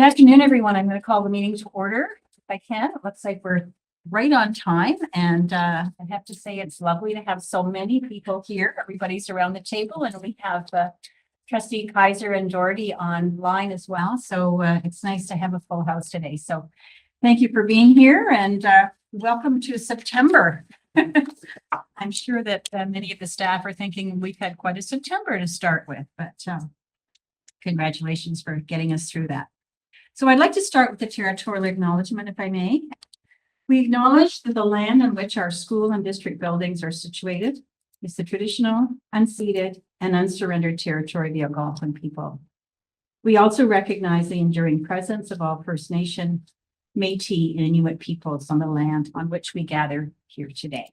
Good afternoon, everyone. I'm going to call the meeting to order if I can. It looks like we're right on time. And I have to say it's lovely to have so many people here. Everybody's around the table and we have Trustee Kaiser and Doherty online as well. So it's nice to have a full house today. So thank you for being here and welcome to September. I'm sure that many of the staff are thinking we've had quite a September to start with, but congratulations for getting us through that. So I'd like to start with the territorial acknowledgement, if I may. We acknowledge that the land on which our school and district buildings are situated is the traditional, unceded, and unsurrendered territory of the Algonquin people. We also recognize the enduring presence of all First Nation, Métis, and Inuit peoples on the land on which we gather here today.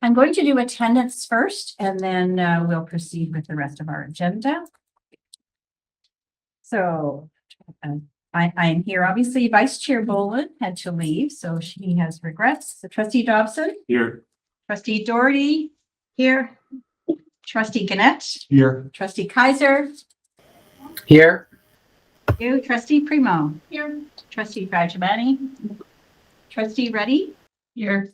I'm going to do attendance first, and then we'll proceed with the rest of our agenda. So I am here. Obviously, Vice Chair Boland had to leave, so she has regrets. So Trustee Dobson. Here. Trustee Doherty. Here. Trustee Gannett. Here. Trustee Kaiser. Here. You. Trustee Primo. Here. Trustee Rajamani. Trustee Reddy. Here.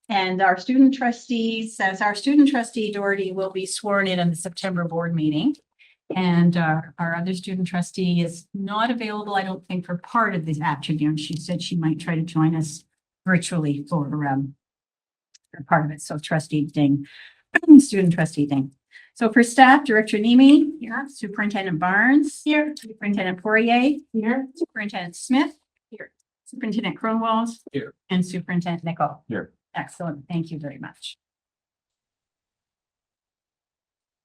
And our student trustees, as our student trustee Doherty will be sworn in the September board meeting. And our other student trustee is not available, I don't think, for part of this afternoon. She said she might try to join us virtually for part of it. So trustee Ding, student trustee Ding. So for staff, Director Nemi, here. Superintendent Barnes, here. Superintendent Poirier, here. Superintendent Smith, here. Superintendent Kronwald, here. And Superintendent Nickel, here. Excellent. Thank you very much.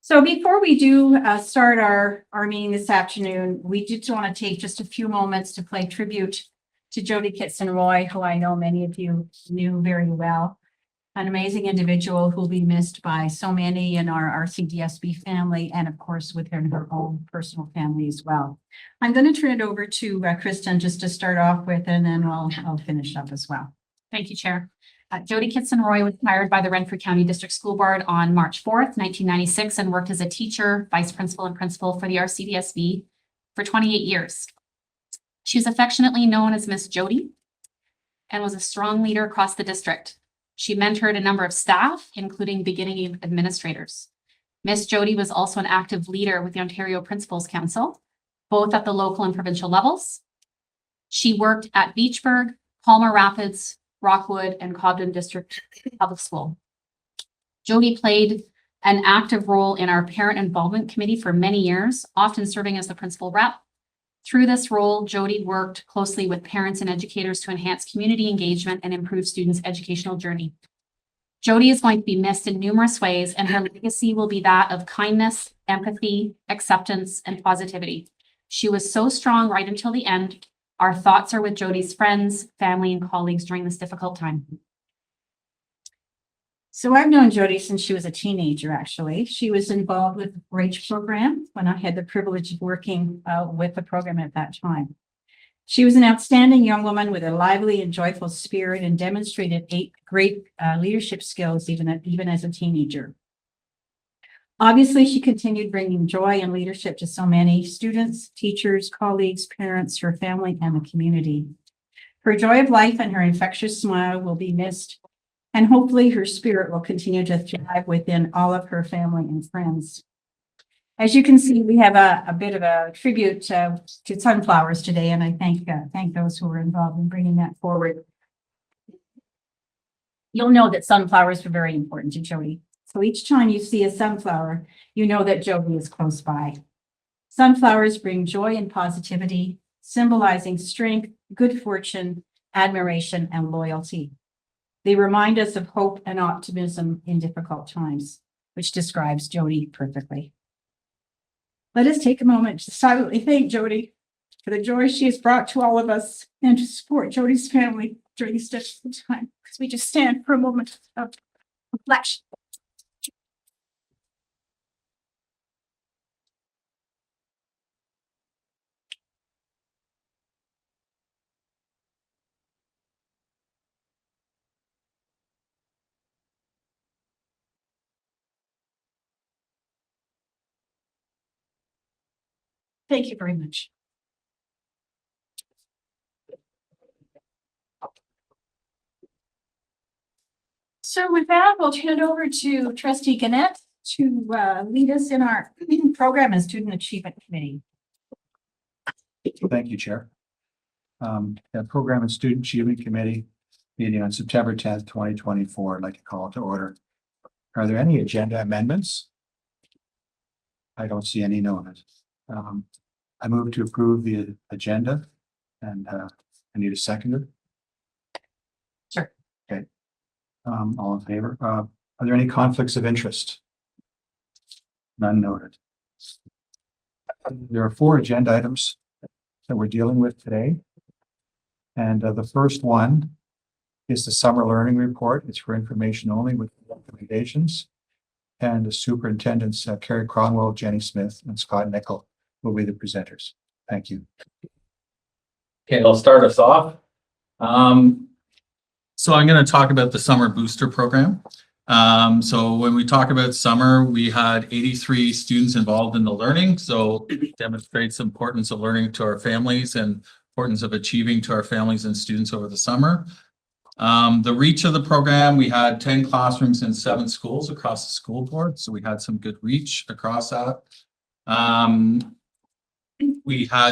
So before we do start our meeting this afternoon, we did want to take just a few moments to pay tribute to Jody Kitson-Roy, who I know many of you knew very well. An amazing individual who will be missed by so many in our RCDSB family and of course within her own personal family as well. I'm going to turn it over to Kristen just to start off with, and then I'll finish up as well. Thank you, Chair. Jody Kitson-Roy was hired by the Renfrew County District School Board on March 4th, 1996, and worked as a teacher, vice principal, and principal for the RCDSB for 28 years. She is affectionately known as Miss Jody and was a strong leader across the district. She mentored a number of staff, including beginning administrators. Miss Jody was also an active leader with the Ontario Principals Council, both at the local and provincial levels. She worked at Beachburg, Palmer Rapids, Rockwood, and Cobden District Public School. Jody played an active role in our Parent Involvement Committee for many years, often serving as the principal rep. Through this role, Jody worked closely with parents and educators to enhance community engagement and improve students' educational journey. Jody is going to be missed in numerous ways, and her legacy will be that of kindness, empathy, acceptance, and positivity. She was so strong right until the end. Our thoughts are with Jody's friends, family, and colleagues during this difficult time. So I've known Jody since she was a teenager, actually. She was involved with the 4-H program when I had the privilege of working with the program at that time. She was an outstanding young woman with a lively and joyful spirit and demonstrated great leadership skills even as a teenager. Obviously, she continued bringing joy and leadership to so many students, teachers, colleagues, parents, her family, and the community. Her joy of life and her infectious smile will be missed, and hopefully her spirit will continue to thrive within all of her family and friends. As you can see, we have a bit of a tribute to sunflowers today, and I thank those who were involved in bringing that forward. You'll know that sunflowers were very important to Jody. So each time you see a sunflower, you know that Jody is close by. Sunflowers bring joy and positivity, symbolizing strength, good fortune, admiration, and loyalty. They remind us of hope and optimism in difficult times, which describes Jody perfectly. Let us take a moment to silently thank Jody for the joy she has brought to all of us and to support Jody's family during this difficult time, because we just stand for a moment of reflection. Thank you very much. So with that, we'll turn it over to trustee Gannett to lead us in our program and student achievement committee. Thank you, Chair. The Program and Student Achievement Committee meeting on September 10th, 2024. I'd like to call it to order. Are there any agenda amendments? I don't see any noted. I move to approve the agenda and I need a seconder. Sure. Okay. All in favor? Are there any conflicts of interest? None noted. There are 4 agenda items that we're dealing with today. And the first one is the summer learning report. It's for information only with recommendations. And the superintendents, Carrie Cronwell, Jenny Smith, and Scott Nickel will be the presenters. Thank you. Okay, I'll start us off. So I'm going to talk about the summer booster program. So when we talk about summer, we had 83 students involved in the learning. So it demonstrates the importance of learning to our families and importance of achieving to our families and students over the summer. The reach of the program, we had 10 classrooms in 7 schools across the school board. So we had some good reach across that.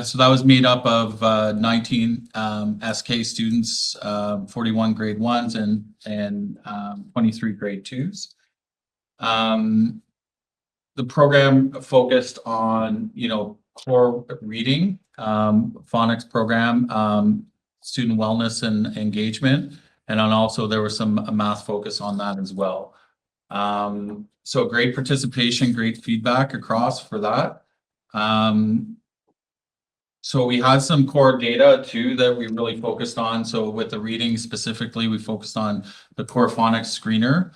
So that was made up of 19 SK students, 41 grade 1s and 23 grade 2s. The program focused on, core reading, phonics program, student wellness and engagement, and then also there was some math focus on that as well. So great participation, great feedback across for that. So we had some core data too that we really focused on. So with the reading specifically, we focused on the core phonics screener.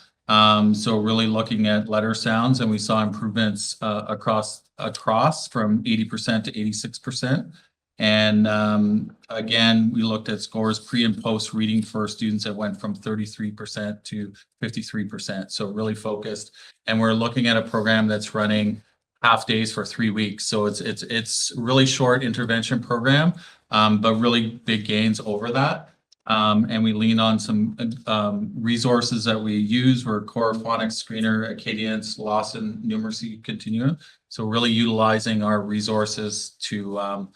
So really looking at letter sounds, and we saw improvements across from 80% to 86%. And again, we looked at scores pre and post reading for students that went from 33% to 53%. So really focused, and we're looking at a program that's running half days for 3 weeks. So it's really short intervention program, but really big gains over that. And we lean on some resources that we use were core phonics screener, Acadience, Lawson numeracy continuum. So really utilizing our resources to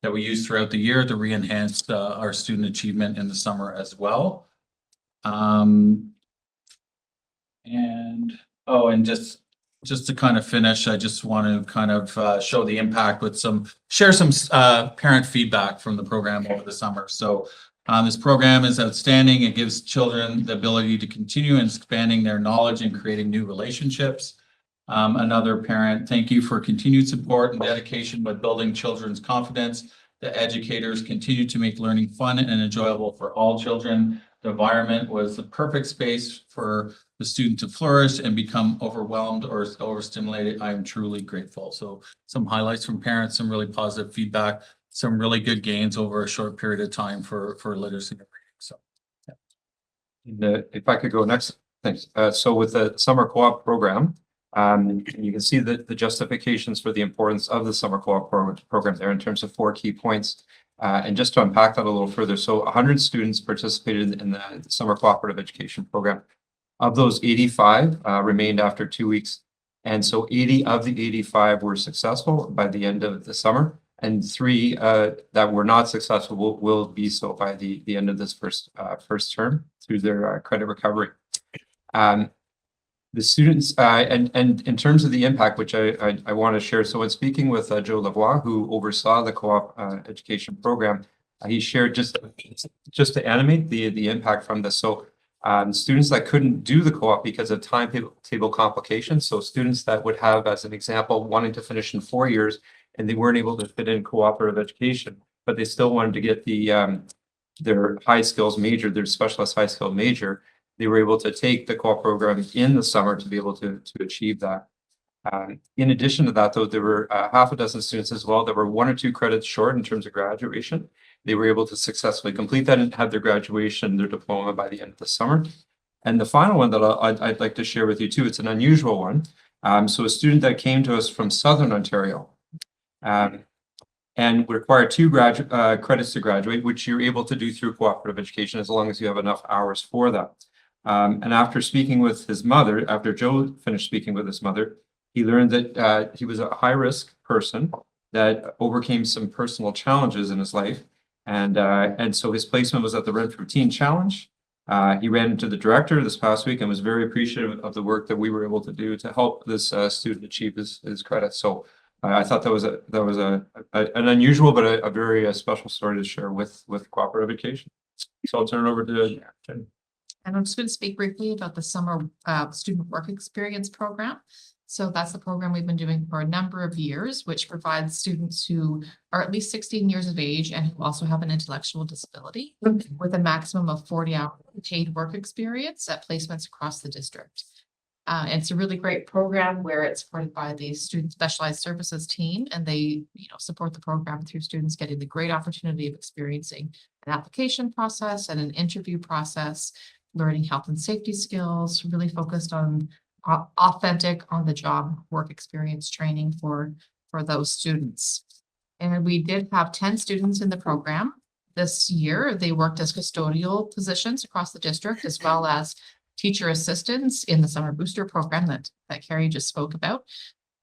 that we use throughout the year to re-enhance our student achievement in the summer as well. And just to kind of finish, I just want to kind of show the impact with share some parent feedback from the program over the summer. So this program is outstanding. It gives children the ability to continue expanding their knowledge and creating new relationships. Another parent, thank you for continued support and dedication with building children's confidence. The educators continue to make learning fun and enjoyable for all children. The environment was the perfect space for the student to flourish and become overwhelmed or overstimulated. I am truly grateful. So some highlights from parents, some really positive feedback, some really good gains over a short period of time for literacy and reading. So yeah. If I could go next, thanks. So with the summer co-op program, you can see the justifications for the importance of the summer co-op program there in terms of 4 key points. And just to unpack that a little further, so 100 students participated in the summer cooperative education program. Of those, 85 remained after 2 weeks. And so 80 of the 85 were successful by the end of the summer, and 3 that were not successful will be so by the end of this first term through their credit recovery. The students, and in terms of the impact, which I want to share, so when speaking with Joe Lavoie, who oversaw the co-op education program, he shared just to animate the impact from this. So students that couldn't do the co-op because of timetable complications, so students that would have, as an example, wanting to finish in 4 years, and they weren't able to fit in cooperative education, but they still wanted to get their high skills major, their specialist high skill major, they were able to take the co-op program in the summer to be able to achieve that. In addition to that, though, there were half a dozen students as well that were 1 or 2 credits short in terms of graduation. They were able to successfully complete that and have their graduation, their diploma by the end of the summer. And the final one that I'd like to share with you too, it's an unusual one. So a student that came to us from Southern Ontario and required 2 credits to graduate, which you're able to do through cooperative education as long as you have enough hours for that. And after speaking with his mother, after Joe finished speaking with his mother, he learned that he was a high-risk person that overcame some personal challenges in his life. And so his placement was at the Renfrew Teen Challenge. He ran into the director this past week and was very appreciative of the work that we were able to do to help this student achieve his credits. So I thought that was an unusual but a very special story to share with Cooperative Education. So I'll turn it over to Jen. And I'm just going to speak briefly about the summer student work experience program. So that's the program we've been doing for a number of years, which provides students who are at least 16 years of age and who also have an intellectual disability with a maximum of 40 hours paid work experience at placements across the district. And it's a really great program where it's supported by the Student Specialized Services team, and they, support the program through students getting the great opportunity of experiencing an application process and an interview process, learning health and safety skills, really focused on authentic on-the-job work experience training for those students. And we did have 10 students in the program this year. They worked as custodial positions across the district, as well as teacher assistants in the summer booster program that Carrie just spoke about.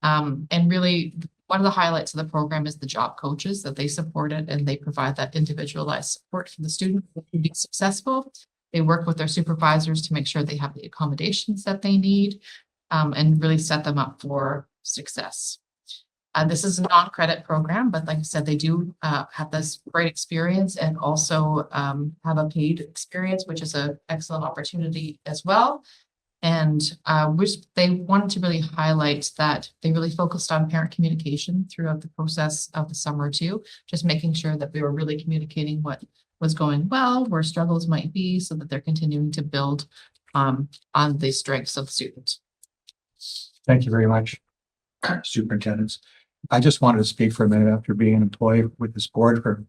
And really, one of the highlights of the program is the job coaches that they supported, and they provide that individualized support for the student to be successful. They work with their supervisors to make sure they have the accommodations that they need, and really set them up for success. This is a non-credit program, but like I said, they do have this great experience and also have a paid experience, which is an excellent opportunity as well. And they wanted to really highlight that they really focused on parent communication throughout the process of the summer too, just making sure that we were really communicating what was going well, where struggles might be, so that they're continuing to build on the strengths of the student. Thank you very much, superintendents. I just wanted to speak for a minute after being an employee with this board for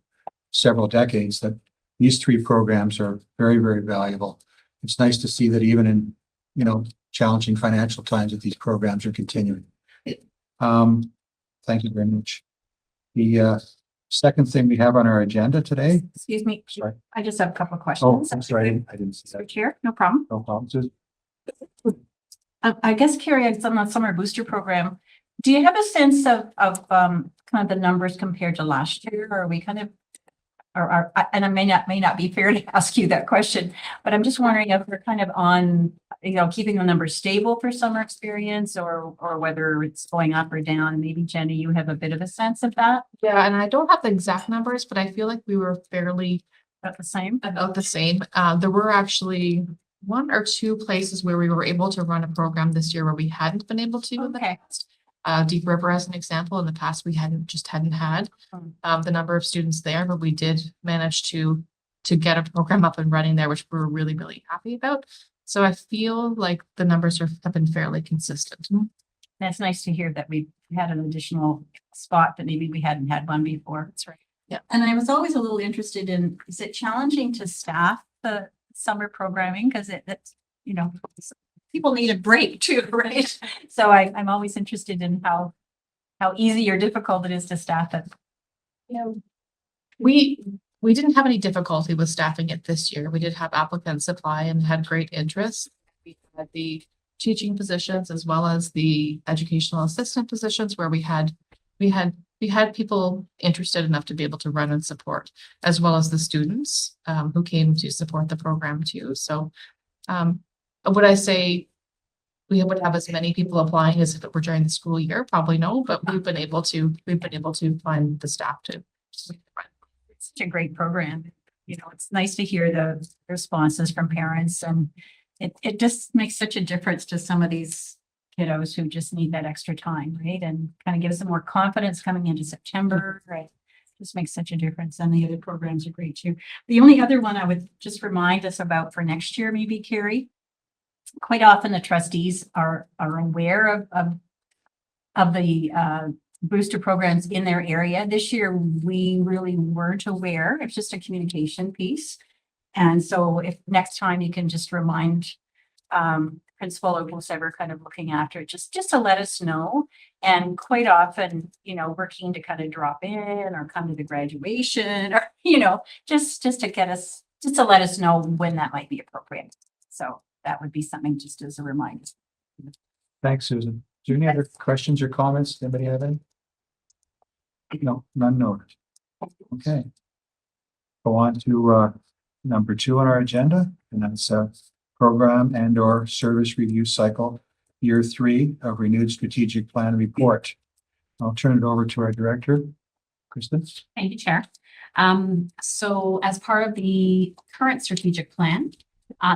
several decades that these three programs are very, very valuable. It's nice to see that even in, challenging financial times that these programs are continuing. Thank you very much. The second thing we have on our agenda today. Excuse me, Sorry. I just have a couple of Oh, questions. I'm sorry. I didn't see Mr. that. Chair, no problem. No problem. Just- I guess, Carrie, on the summer booster program, do you have a sense of kind of the numbers compared to last year? Or are we kind of, and I may not be fair to ask you that question, but I'm just wondering if we're kind of on, keeping the numbers stable for summer experience, or whether it's going up or down. Maybe Jenny, you have a bit of a sense of that? Yeah, and I don't have the exact numbers, but I feel like we were fairly About the same? about the same. There were actually one or two places where we were able to run a program this year where we hadn't been able to in the Okay. past. Deep River as an example, in the past, we hadn't had the number of students there, but we did manage to get a program up and running there, which we're really, really happy about. So I feel like the numbers have been fairly consistent. That's nice to hear that we've had an additional spot that maybe we hadn't had one before. That's right. Yeah. And I was always a little interested in, is it challenging to staff the summer programming? Because it's, people need a break too, right? So I'm always interested in how easy or difficult it is to staff it. We didn't have any difficulty with staffing it this year. We did have applicants apply and had great interest. We had the teaching positions as well as the educational assistant positions where we had people interested enough to be able to run and support, as well as the students who came to support the program too. So would I say we would have as many people applying as if it were during the school year? Probably no, but we've been able to find the staff to. It's such a great program. It's nice to hear the responses from parents, and it just makes such a difference to some of these kiddos who just need that extra time, right? And kind of gives them more confidence coming into September, right? Just makes such a difference. And the other programs are great too. The only other one I would just remind us about for next year, maybe, Carrie, quite often the trustees are aware of the booster programs in their area. This year, we really weren't aware. It's just a communication piece. And so if next time you can just remind principal or who's ever kind of looking after it, just to let us know. And quite often, we're keen to kind of drop in or come to the graduation, or, just to let us know when that might be appropriate. So that would be something just as a reminder. Thanks, Susan. Is there any other questions or comments? Anybody have any? No, none noted. Okay. Go on to number 2 on our agenda, and that's program and or service review cycle, year 3 of renewed strategic plan report. I'll turn it over to our director, Kristen. Thank you, Chair. So as part of the current strategic plan,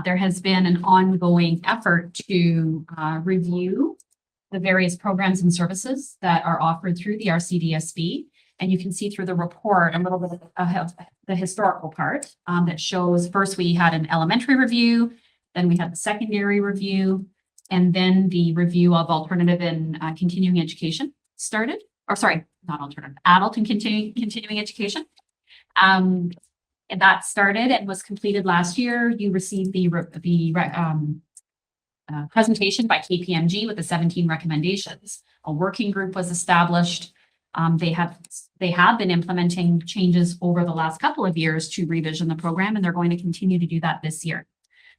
there has been an ongoing effort to review the various programs and services that are offered through the RCDSB. And you can see through the report a little bit of the historical part that shows first we had an elementary review, then we had the secondary review, and then the review of alternative and continuing education started, or sorry, not alternative, adult and continuing education. And that started and was completed last year. You received the presentation by KPMG with the 17 recommendations. A working group was established. They have been implementing changes over the last couple of years to revision the program, and they're going to continue to do that this year.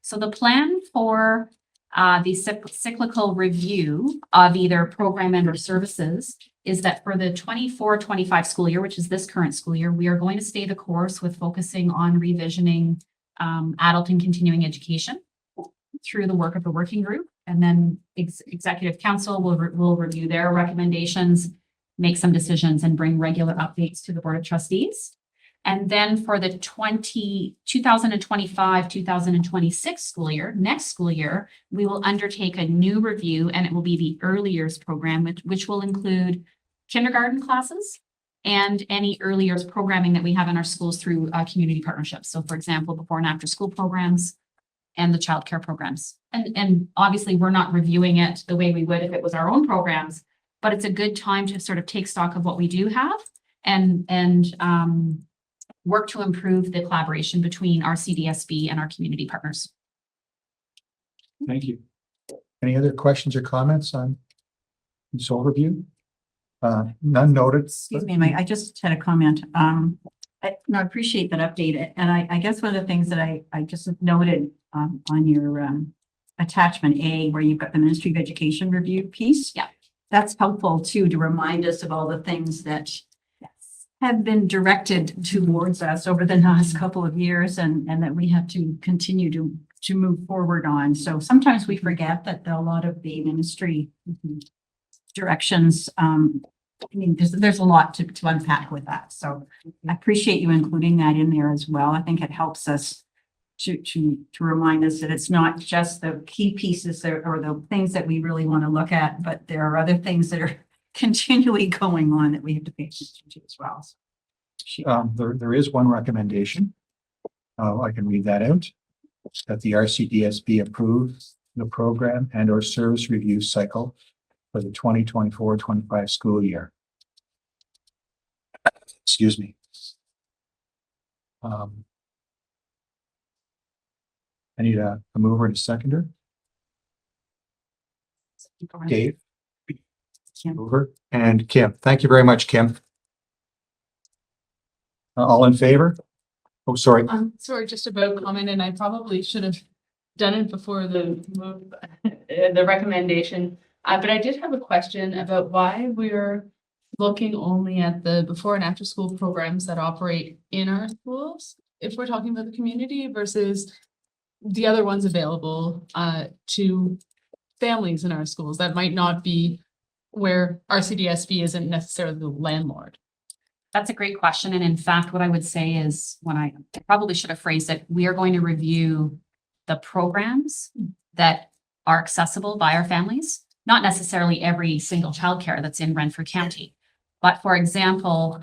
So the plan for the cyclical review of either program and or services is that for the 24-25 school year, which is this current school year, we are going to stay the course with focusing on revisioning adult and continuing education through the work of the working group. And then executive council will review their recommendations, make some decisions, and bring regular updates to the Board of Trustees. And then for the 2025-2026 school year, next school year, we will undertake a new review, and it will be the early years program, which will include kindergarten classes and any early years programming that we have in our schools through community partnerships. So for example, before and after school programs and the childcare programs. And obviously we're not reviewing it the way we would if it was our own programs, but it's a good time to sort of take stock of what we do have and work to improve the collaboration between our CDSB and our community partners. Thank you. Any other questions or comments on this overview? None noted. Excuse me, Mike, I just had a comment. I appreciate that update. And I guess one of the things that I just noted on your attachment A, where you've got the Ministry of Education review piece. Yeah. That's helpful too, to remind us of all the things that have been directed towards us over the last couple of years and that we have to continue to move forward on. So sometimes we forget that a lot of the ministry directions, I mean, there's a lot to unpack with that. So I appreciate you including that in there as well. I think it helps us to remind us that it's not just the key pieces or the things that we really want to look at, but there are other things that are continually going on that we have to pay attention to as well. There is one recommendation. I can read that out. That the RCDSB approves the program and or service review cycle for the 2024-25 school year. Excuse me. I need a mover and a seconder. Dave. Kim. Mover and Kim. Thank you very much, Kim. All in favor? Oh, sorry. Sorry, just about comment, and I probably should have done it before the move, the recommendation. But I did have a question about why we're looking only at the before and after school programs that operate in our schools, if we're talking about the community versus the other ones available to families in our schools that might not be where our CDSB isn't necessarily the landlord. That's a great question. And in fact, what I would say is I probably should have phrased it, we are going to review the programs that are accessible by our families, not necessarily every single childcare that's in Renfrew County. But for example,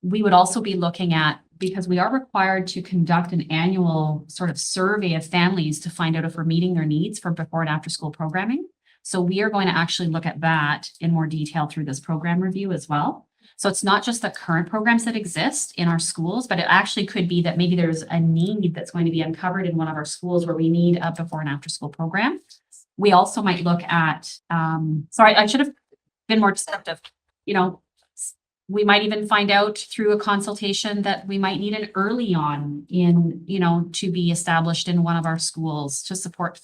we would also be looking at, because we are required to conduct an annual sort of survey of families to find out if we're meeting their needs for before and after school programming. So we are going to actually look at that in more detail through this program review as well. So it's not just the current programs that exist in our schools, but it actually could be that maybe there's a need that's going to be uncovered in one of our schools where we need a before and after school program. We also might look at, sorry, I should have been more descriptive. You know, we might even find out through a consultation that we might need an early on in, to be established in one of our schools to support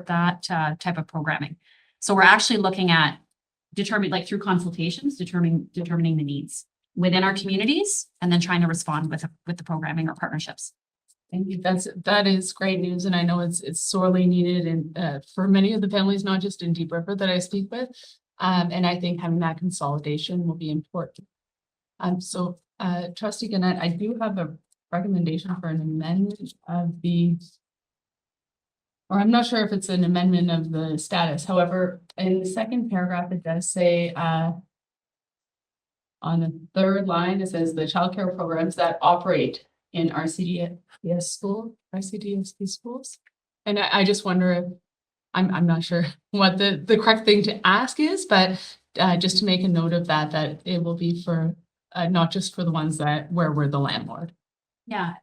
that type of programming. So we're actually looking at through consultations, determining the needs within our communities and then trying to respond with the programming or partnerships. Thank you. That is great news, and I know it's sorely needed and for many of the families, not just in Deep River that I speak with. And I think having that consolidation will be important. So Trustee Gannett, I do have a recommendation for an amendment of or I'm not sure if it's an amendment of the status. However, in the second paragraph, it does say on the third line, it says the childcare programs that operate in RCDSP schools. And I just wonder if, I'm not sure what the correct thing to ask is, but just to make a note of that it will be for, not just for the ones where we're the landlord. Yeah.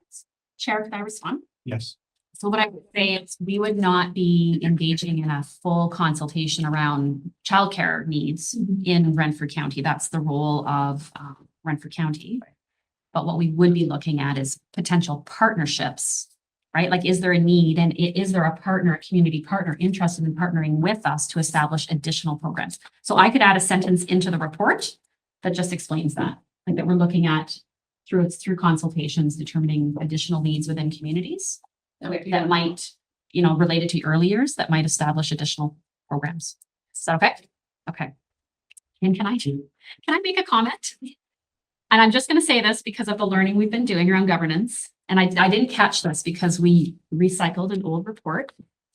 Chair, can I respond? Yes. So what I would say is we would not be engaging in a full consultation around childcare needs in Renfrew County. That's the role of Renfrew County. But what we would be looking at is potential partnerships, right? Like, is there a need and is there a community partner interested in partnering with us to establish additional programs? So I could add a sentence into the report that just explains that, like that we're looking at through consultations, determining additional needs within communities that might, related to early years, that might establish additional programs. Is that okay? Okay. And can I make a comment? And I'm just going to say this because of the learning we've been doing around governance. And I didn't catch this because we recycled an old report.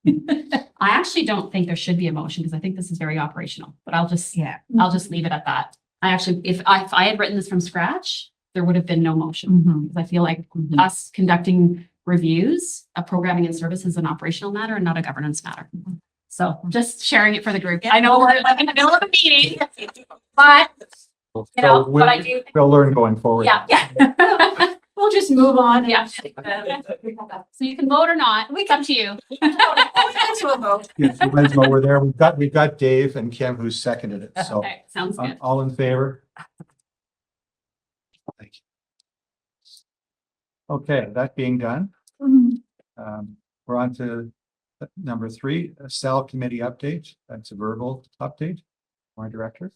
I actually don't think there should be a motion because I think this is very operational, but I'll just leave it at that. If I had written this from scratch, there would have been no motion. Because I feel like us conducting reviews of programming and services is an operational matter and not a governance matter. So just sharing it for the group. I know we're in the middle of a meeting, but but I do. We'll learn going forward. Yeah. We'll just move on. Yeah. So you can vote or not. It's up to you. Yes, we're there. We've got Dave and Kim who seconded it. So Okay, sounds good. all in favor? Thank you. Okay, that being done, we're on to number 3, a SAL committee update. That's a verbal update. My director.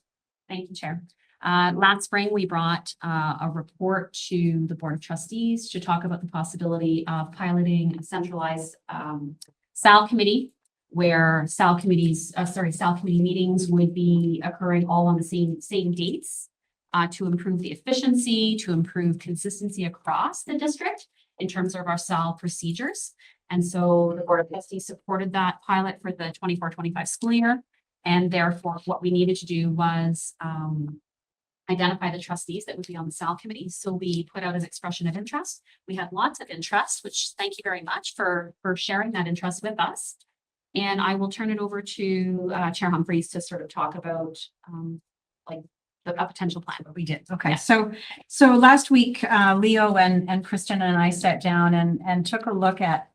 Thank you, Chair. Last spring, we brought a report to the Board of Trustees to talk about the possibility of piloting a centralized SAL committee, where SAL committee meetings would be occurring all on the same dates to improve the efficiency, to improve consistency across the district in terms of our SAL procedures. And so the Board of Trustees supported that pilot for the 24-25 school year. And therefore, what we needed to do was identify the trustees that would be on the SAL committee. So we put out an expression of interest. We had lots of interest, which thank you very much for sharing that interest with us. And I will turn it over to Chair Humphreys to sort of talk about a potential plan. What we did. Okay. Yeah. So last week, Leo and Kristen and I sat down and took a look at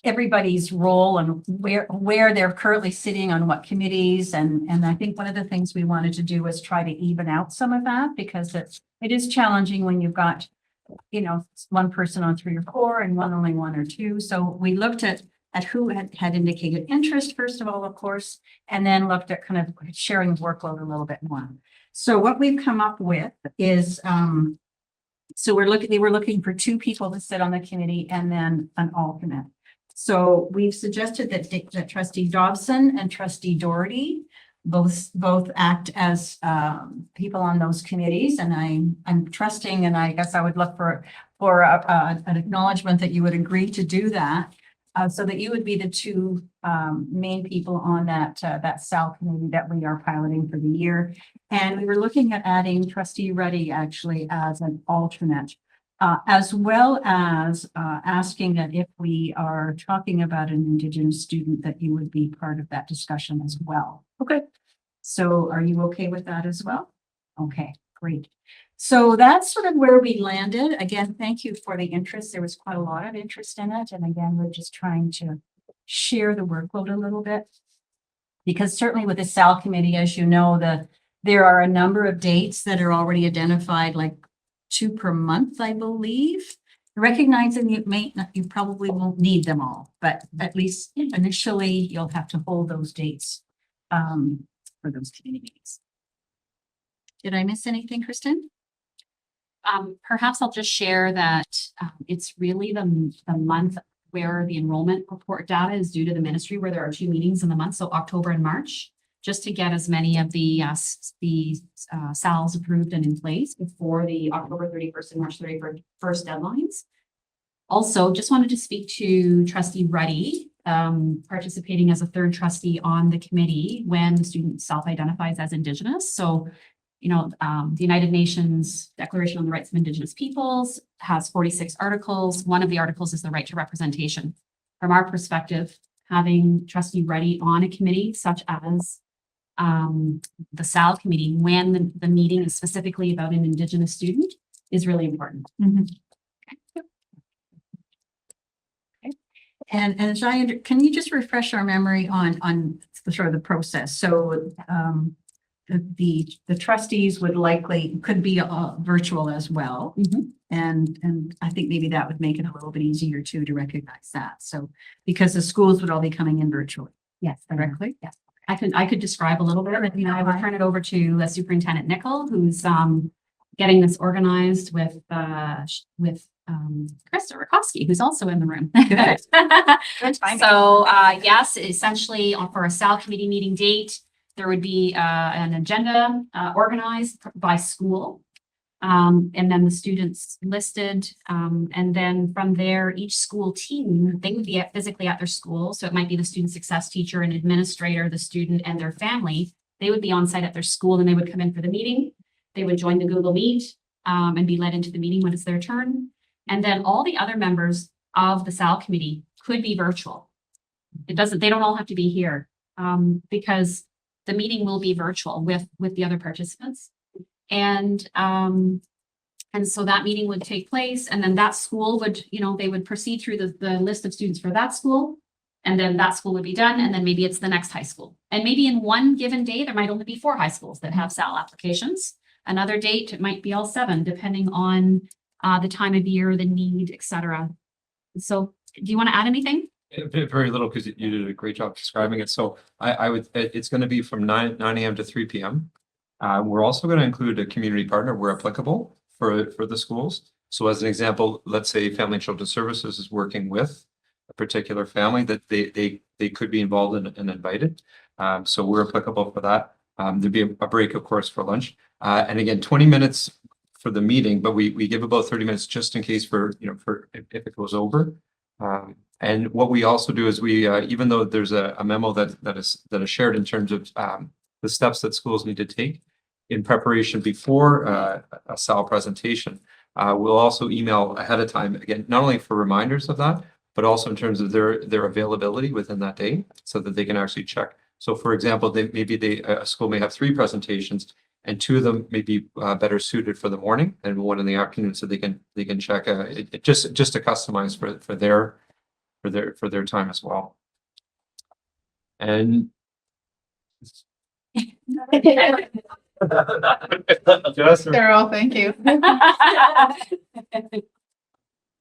everybody's role and where they're currently sitting on what committees. And I think one of the things we wanted to do was try to even out some of that, because it is challenging when you've got, one person on 3 or 4 and only 1 or 2. So we looked at who had indicated interest, first of all, of course, and then looked at kind of sharing the workload a little bit more. So what we've come up with is, so they were looking for 2 people to sit on the committee and then an alternate. So we've suggested that Trustee Dobson and Trustee Doherty both act as people on those committees, and I'm trusting, and I guess I would look for an acknowledgement that you would agree to do that, so that you would be the 2 main people on that SAL committee that we are piloting for the year. And we were looking at adding Trustee Ruddy actually as an alternate. As well as asking that if we are talking about an Indigenous student, that you would be part of that discussion as well. Okay. So are you okay with that as well? Okay, great. So that's sort of where we landed. Again, thank you for the interest. There was quite a lot of interest in it. And again, we're just trying to share the workload a little bit. Because certainly with the SAL committee, as you know, There are a number of dates that are already identified, like 2 per month, I believe. Recognizing you probably won't need them all, but at least initially you'll have to hold those dates for those committee meetings. Did I miss anything, Kristen? Perhaps I'll just share that it's really the month where the enrollment report data is due to the ministry, where there are 2 meetings in the month, so October and March, just to get as many of the SALs approved and in place before the October 31st and March 31st deadlines. Also, just wanted to speak to Trustee Ruddy, participating as a 3rd trustee on the committee when the student self-identifies as Indigenous. So, the United Nations Declaration on the Rights of Indigenous Peoples has 46 articles. One of the articles is the right to representation. From our perspective, having Trustee Ruddy on a committee such as the SAL committee, when the meeting is specifically about an Indigenous student, is really important. And as can you just refresh our memory on the sort of the process? So the trustees could be virtual as well. And I think maybe that would make it a little bit easier too to recognize that. So because the schools would all be coming in virtually. Yes, Correctly? yes. I could describe a little bit, but I will turn it over to Superintendent Nickel, who's getting this organized with Krista Rakowski, who's also in the room. So yes, essentially for a SAL committee meeting date, there would be an agenda organized by school. And then the students listed. And then from there, each school team, they would be physically at their school. So it might be the student success teacher and administrator, the student and their family. They would be on site at their school and they would come in for the meeting. They would join the Google Meet and be led into the meeting when it's their turn. And then all the other members of the SAL committee could be virtual. They don't all have to be here because the meeting will be virtual with the other participants. And so that meeting would take place, and then that school would, they would proceed through the list of students for that school, and then that school would be done, and then maybe it's the next high school. And maybe in one given day, there might only be 4 high schools that have SAL applications. Another date, it might be all 7, depending on the time of year, the need, etc. So do you want to add anything? Very little, because you did a great job describing it. So it's going to be from 9 a.m. to 3 p.m. We're also going to include a community partner where applicable for the schools. So as an example, let's say Family and Children's Services is working with a particular family that they could be involved in and invited. So we're applicable for that. There'd be a break, of course, for lunch. And again, 20 minutes for the meeting, but we give about 30 minutes just in case for if it goes over. And what we also do is we, even though there's a memo that is shared in terms of the steps that schools need to take in preparation before a SAL presentation, we'll also email ahead of time, again, not only for reminders of that, but also in terms of their availability within that day so that they can actually check. So for example, a school may have 3 presentations and 2 of them may be better suited for the morning and 1 in the afternoon, so they can check just to customize for their time as well. And Carol, thank you.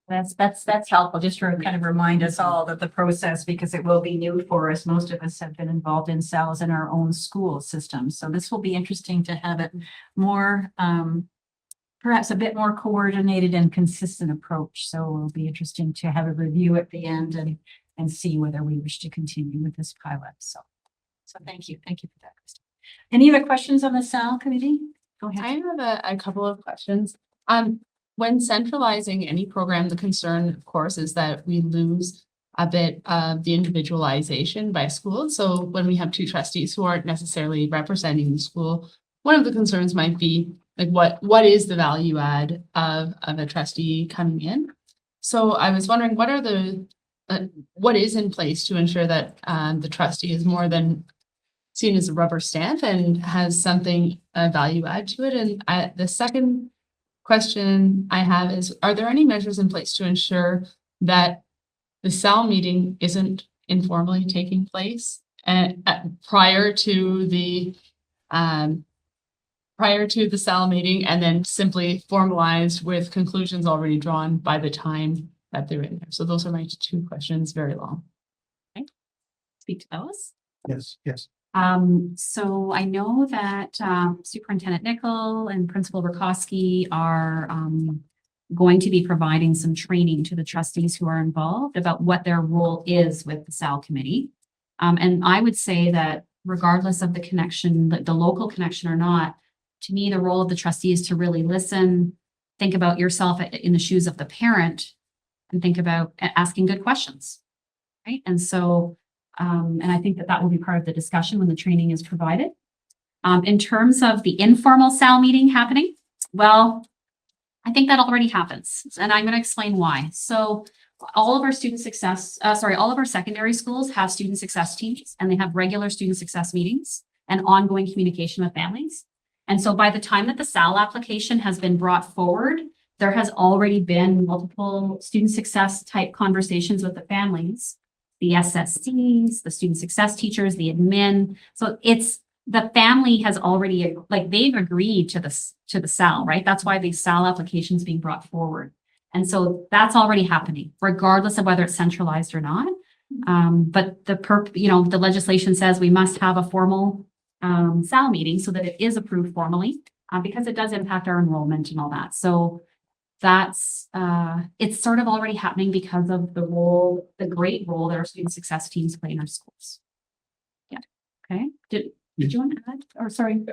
That's helpful, just to kind of remind us all that the process, because it will be new for us. Most of us have been involved in SALs in our own school systems. So this will be interesting to have it more, perhaps a bit more coordinated and consistent approach. So it'll be interesting to have a review at the end and see whether we wish to continue with this pilot. So thank you. Thank you for that, Kristen. Any other questions on the SAL committee? Go ahead. I have a couple of questions. When centralizing any program, the concern, of course, is that we lose a bit of the individualization by school. So when we have 2 trustees who aren't necessarily representing the school, one of the concerns might be like what is the value add of a trustee coming in? So I was wondering, what is in place to ensure that the trustee is more than seen as a rubber stamp and has something value add to it? And the second question I have is, are there any measures in place to ensure that the SAL meeting isn't informally taking place prior to the prior to the SAL meeting and then simply formalized with conclusions already drawn by the time that they're in there. So those are my two questions, very long. Speak to those. Yes, yes. So I know that Superintendent Nickel and Principal Rakowski are going to be providing some training to the trustees who are involved about what their role is with the SAL committee. And I would say that regardless of the connection, the local connection or not, to me, the role of the trustee is to really listen, think about yourself in the shoes of the parent, and think about asking good questions, right? And so, and I think that that will be part of the discussion when the training is provided. In terms of the informal SAL meeting happening, well, I think that already happens, and I'm going to explain why. So all of our all of our secondary schools have student success teams, and they have regular student success meetings and ongoing communication with families. And so by the time that the SAL application has been brought forward, there has already been multiple student success type conversations with the families, the SSCs, the student success teachers, the admin. So it's the family has already, like, they've agreed to the SAL, right? That's why the SAL application is being brought forward. And so that's already happening, regardless of whether it's centralized or not. But the legislation says we must have a formal SAL meeting so that it is approved formally, because it does impact our enrollment and all that. So that's, it's sort of already happening because of the great role that our student success teams play in our schools. Yeah. Okay. Did you want to add? Or sorry.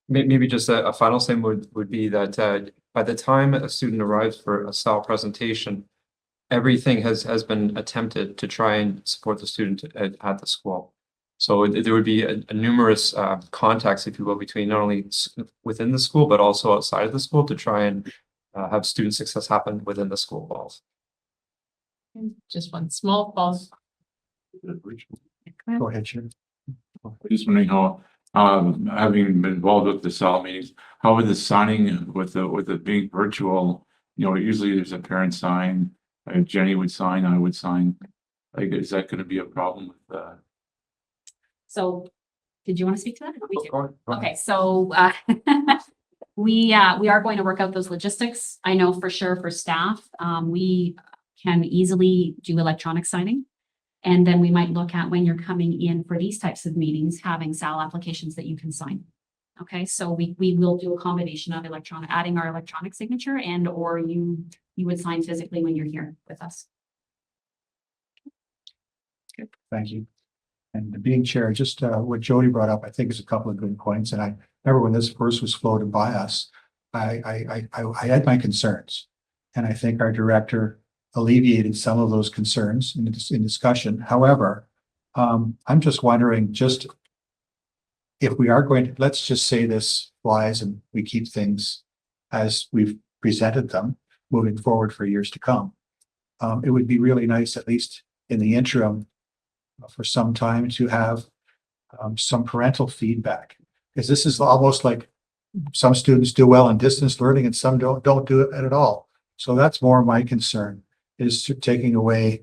Maybe just a final thing would be that by the time a student arrives for a SAL presentation, everything has been attempted to try and support the student at the school. So there would be a numerous contacts, if you will, between not only within the school, but also outside of the school to try and have student success happen within the school walls. Just one small pause. Go ahead, Sharon. Just wondering how, having been involved with the SAL meetings, how would the signing with it being virtual, usually there's a parent sign, Jenny would sign, I would sign. Like, is that going to be a problem with So did you want to speak to that? Or we do? Go ahead. Okay, so we are going to work out those logistics. I know for sure for staff, we can easily do electronic signing. And then we might look at when you're coming in for these types of meetings, having SAL applications that you can sign. Okay, so we will do a combination of adding our electronic signature, and or you would sign physically when you're here with us. Good, thank you. And being chair, just what Jody brought up, I think is a couple of good points. And I remember when this first was floated by us, I had my concerns, and I think our director alleviated some of those concerns in discussion. However, I'm just wondering, just if we are going to, let's just say this flies and we keep things as we've presented them moving forward for years to come. It would be really nice, at least in the interim, for some time to have some parental feedback, because this is almost like some students do well in distance learning and some don't do it at all. So that's more my concern, is taking away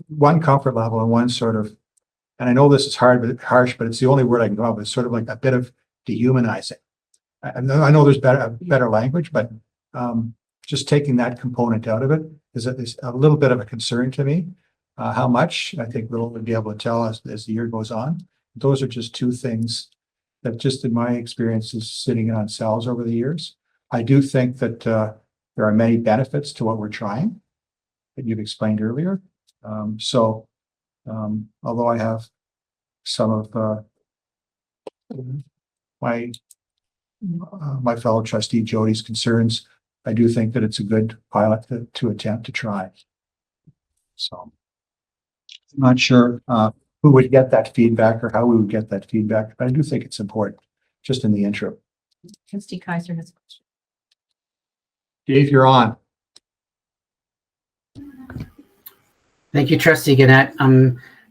one comfort level and one sort of, and I know this is harsh, but it's the only word I can go up with. It's sort of like a bit of dehumanizing. I know there's better language, but just taking that component out of it is a little bit of a concern to me. How much, I think we'll be able to tell as the year goes on. Those are just two things that, just in my experiences sitting on SALs over the years, I do think that there are many benefits to what we're trying that you've explained earlier. Although I have some of my fellow trustee Jody's concerns, I do think that it's a good pilot to attempt to try. So I'm not sure who would get that feedback or how we would get that feedback, but I do think it's important, just in the intro. Trustee Kaiser has a question. Dave, you're on. Thank you, Trustee Gannett.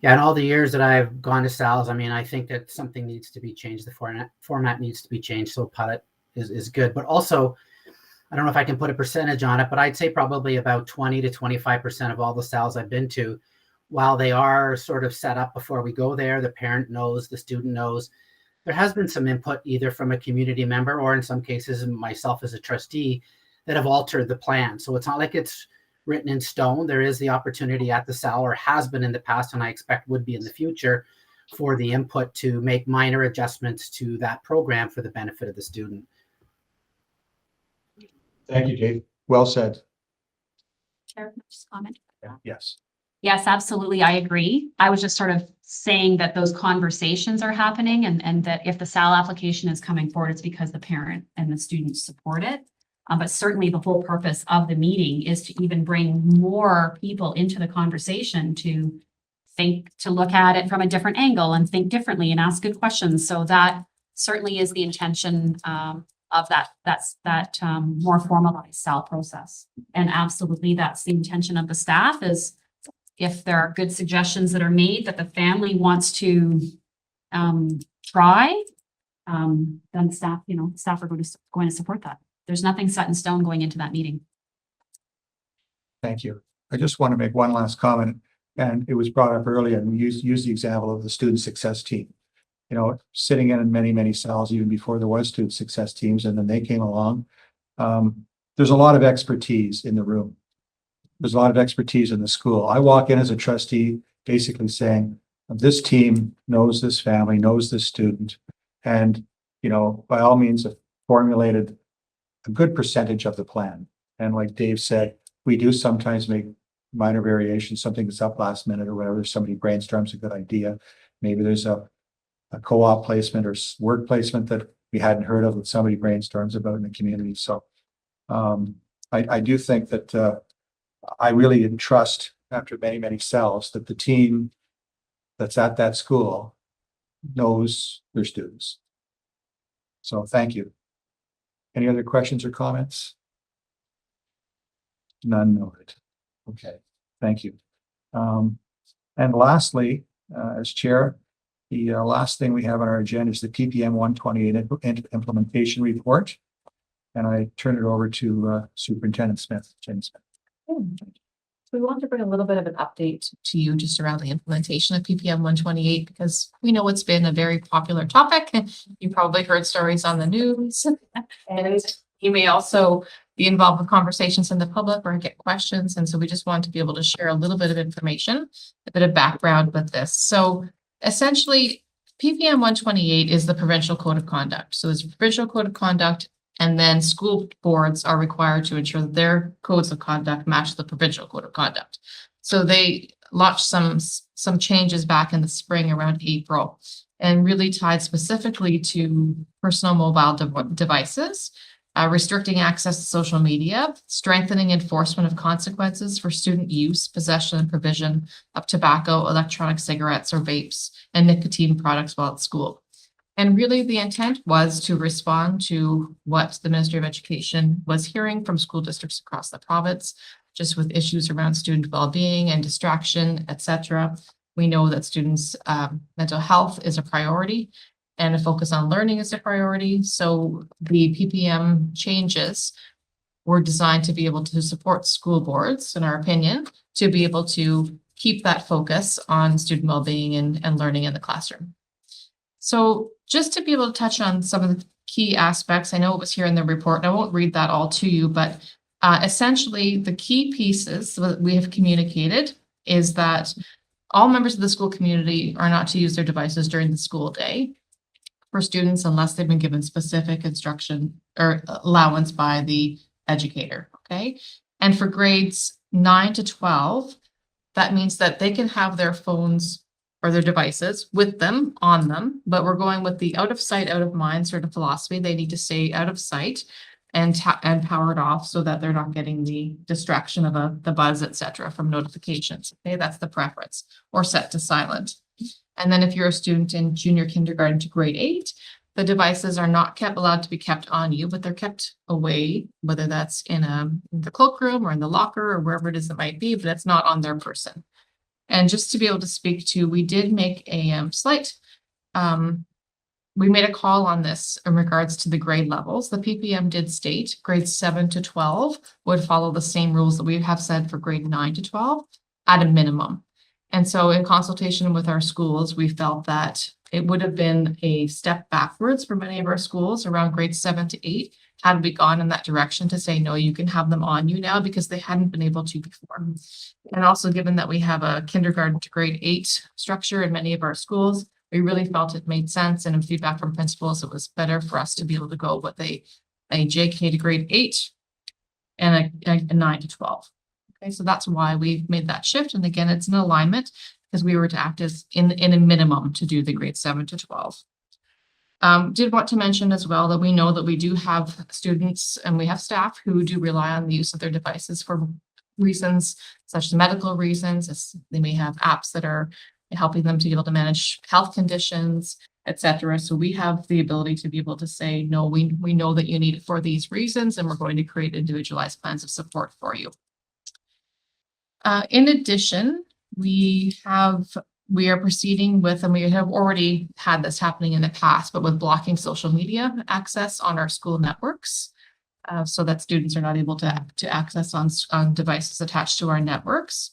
Yeah, in all the years that I've gone to SALs, I mean, I think that something needs to be changed. The format needs to be changed. So pilot is good, but also, I don't know if I can put a percentage on it, but I'd say probably about 20 to 25% of all the SALs I've been to, while they are sort of set up before we go there, the parent knows, the student knows, there has been some input either from a community member or in some cases myself as a trustee that have altered the plan. So it's not like it's written in stone. There is the opportunity at the SAL, or has been in the past, and I expect would be in the future, for the input to make minor adjustments to that program for the benefit of the student. Thank you, Dave. Well said. Chair, can I just comment? Yes. Yes, absolutely. I agree. I was just sort of saying that those conversations are happening and that if the SAL application is coming forward, it's because the parent and the students support it. But certainly the whole purpose of the meeting is to even bring more people into the conversation to think, to look at it from a different angle and think differently and ask good questions. So that certainly is the intention of that more formalized SAL process. And absolutely, that's the intention of the staff, is if there are good suggestions that are made that the family wants to try, then staff are going to support that. There's nothing set in stone going into that meeting. Thank you. I just want to make one last comment, and it was brought up earlier, and we used the example of the student success team. You know, sitting in many, many SALs even before there was student success teams, and then they came along. There's a lot of expertise in the room. There's a lot of expertise in the school. I walk in as a trustee, basically saying, this team knows this family, knows this student, and, you know, by all means have formulated a good percentage of the plan. And like Dave said, we do sometimes make minor variations, something that's up last minute or whatever. Somebody brainstorms a good idea. Maybe there's a co-op placement or work placement that we hadn't heard of that somebody brainstorms about in the community. So I do think that I really trust, after many, many SALs, that the team that's at that school knows their students. So thank you. Any other questions or comments? None noted. Okay, thank you. And lastly, as chair, the last thing we have on our agenda is the PPM 128 implementation report. And I turn it over to Superintendent Smith, Jenny Smith. So we want to bring a little bit of an update to you just around the implementation of PPM 128, because we know it's been a very popular topic. You probably heard stories on the news, and you may also be involved with conversations in the public or get questions. And so we just want to be able to share a little bit of information, a bit of background with this. So essentially, PPM 128 is the provincial code of conduct. So it's a provincial code of conduct, and then school boards are required to ensure that their codes of conduct match the provincial code of conduct. So they launched some changes back in the spring around April, and really tied specifically to personal mobile devices, restricting access to social media, strengthening enforcement of consequences for student use, possession, and provision of tobacco, electronic cigarettes or vapes, and nicotine products while at school. And really the intent was to respond to what the Ministry of Education was hearing from school districts across the province, just with issues around student well-being and distraction, etc. We know that students' mental health is a priority, and a focus on learning is a priority. So the PPM changes were designed to be able to support school boards, in our opinion, to be able to keep that focus on student well-being and learning in the classroom. So just to be able to touch on some of the key aspects, I know it was here in the report, and I won't read that all to you, but essentially the key pieces that we have communicated is that all members of the school community are not to use their devices during the school day for students unless they've been given specific instruction or allowance by the educator, okay? And for grades 9 to 12, that means that they can have their phones or their devices with them, on them, but we're going with the out of sight, out of mind sort of philosophy. They need to stay out of sight and powered off so that they're not getting the distraction of the buzz, etc., from notifications. Okay, that's the preference, or set to silent. And then if you're a student in junior kindergarten to grade 8, the devices are not allowed to be kept on you, but they're kept away, whether that's in the cloakroom or in the locker or wherever it is that might be, but it's not on their person. And just to be able to speak to, we did make a we made a call on this in regards to the grade levels. The PPM did state grades 7 to 12 would follow the same rules that we have said for grade 9 to 12 at a minimum. And so in consultation with our schools, we felt that it would have been a step backwards for many of our schools around grades 7 to 8 had we gone in that direction to say, no, you can have them on you now because they hadn't been able to before. And also given that we have a kindergarten to grade 8 structure in many of our schools, we really felt it made sense, and in feedback from principals, it was better for us to be able to go with a JK to grade 8 and a 9 to 12. Okay, so that's why we've made that shift. And again, it's an alignment because we were to act as in a minimum to do the grade 7 to 12. Did want to mention as well that we know that we do have students and we have staff who do rely on the use of their devices for reasons such as medical reasons. As they may have apps that are helping them to be able to manage health conditions, etc. So we have the ability to be able to say, no, we know that you need it for these reasons, and we're going to create individualized plans of support for you. In addition, we are proceeding with, and we have already had this happening in the past, but with blocking social media access on our school networks, so that students are not able to access on devices attached to our networks.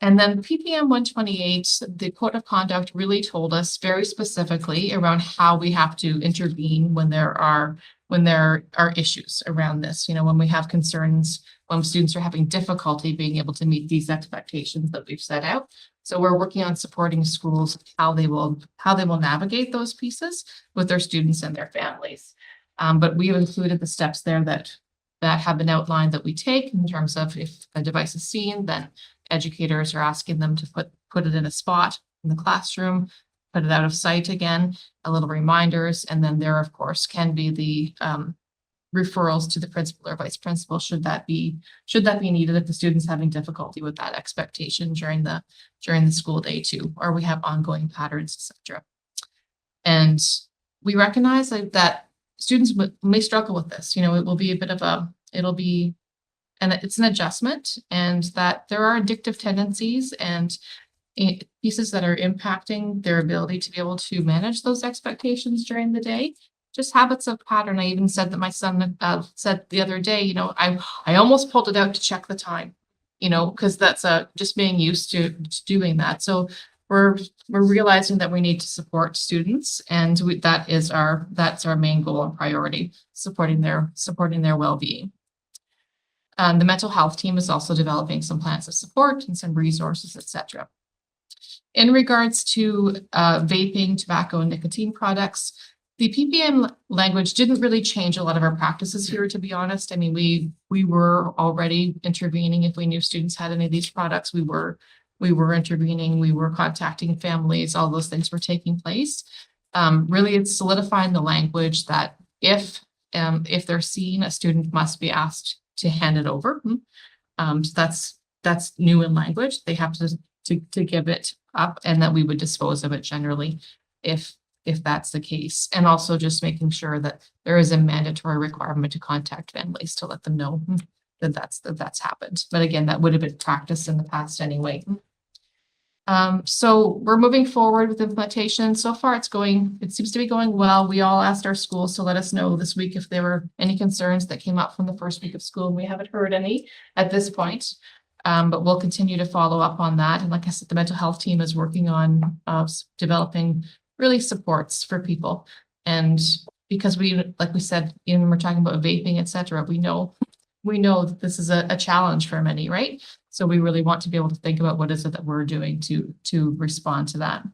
And then PPM 128, the code of conduct really told us very specifically around how we have to intervene when there are issues around this. You know, when we have concerns, when students are having difficulty being able to meet these expectations that we've set out. So we're working on supporting schools, how they will navigate those pieces with their students and their families. But we have included the steps there that have been outlined that we take in terms of if a device is seen, then educators are asking them to put it in a spot in the classroom, put it out of sight again, a little reminders, and then there, of course, can be the referrals to the principal or vice principal should that be needed if the student's having difficulty with that expectation during the school day too, or we have ongoing patterns, etc. And we recognize that students may struggle with this. You know, it will be a bit of and it's an adjustment, and that there are addictive tendencies and pieces that are impacting their ability to be able to manage those expectations during the day. Just habits of pattern. I even said that my son said the other day, you know, I almost pulled it out to check the time, you know, because that's just being used to doing that. So we're realizing that we need to support students, and that's our main goal and priority, supporting their well-being. The mental health team is also developing some plans of support and some resources, etc. In regards to vaping, tobacco, and nicotine products, the PPM language didn't really change a lot of our practices here, to be honest. I mean, we were already intervening if we knew students had any of these products. We were intervening, we were contacting families, all those things were taking place. Really, it's solidifying the language that if they're seen, a student must be asked to hand it over. So that's new in language. They have to give it up, and that we would dispose of it generally if that's the case. And also just making sure that there is a mandatory requirement to contact families to let them know that that's happened. But again, that would have been practiced in the past anyway. So we're moving forward with implementation. So far it seems to be going well. We all asked our schools to let us know this week if there were any concerns that came up from the first week of school, and we haven't heard any at this point. But we'll continue to follow up on that. And like I said, the mental health team is working on developing really supports for people. And because like we said, even when we're talking about vaping, etc., we know that this is a challenge for many, right? So we really want to be able to think about what is it that we're doing to respond to that.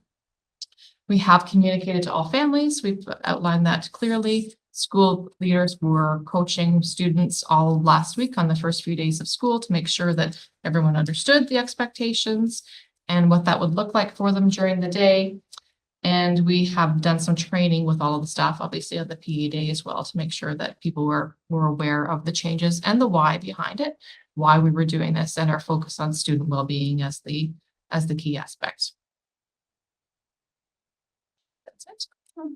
We have communicated to all families. We've outlined that clearly. School leaders were coaching students all last week on the first few days of school to make sure that everyone understood the expectations and what that would look like for them during the day. And we have done some training with all of the staff, obviously, at the PE day as well, to make sure that people were aware of the changes and the why behind it, why we were doing this, and our focus on student well-being as the key aspects. That's it.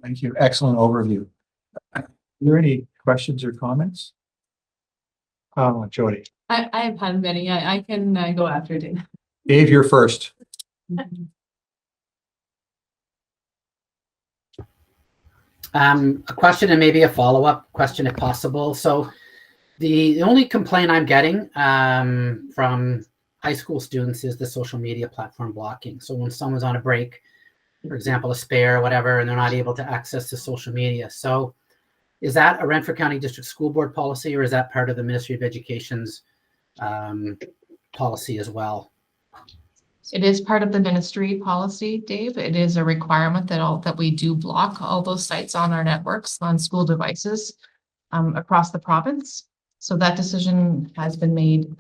Thank you. Excellent overview. Are there any questions or comments? Jody. I have had many. I can go after Dana. Dave, you're first. A question and maybe a follow-up question if possible. So the only complaint I'm getting from high school students is the social media platform blocking. So when someone's on a break, for example, a spare or whatever, and they're not able to access the social media. So is that a Renfrew County District School Board policy, or is that part of the Ministry of Education's policy as well? It is part of the ministry policy, Dave. It is a requirement that we do block all those sites on our networks on school devices across the province. So that decision has been made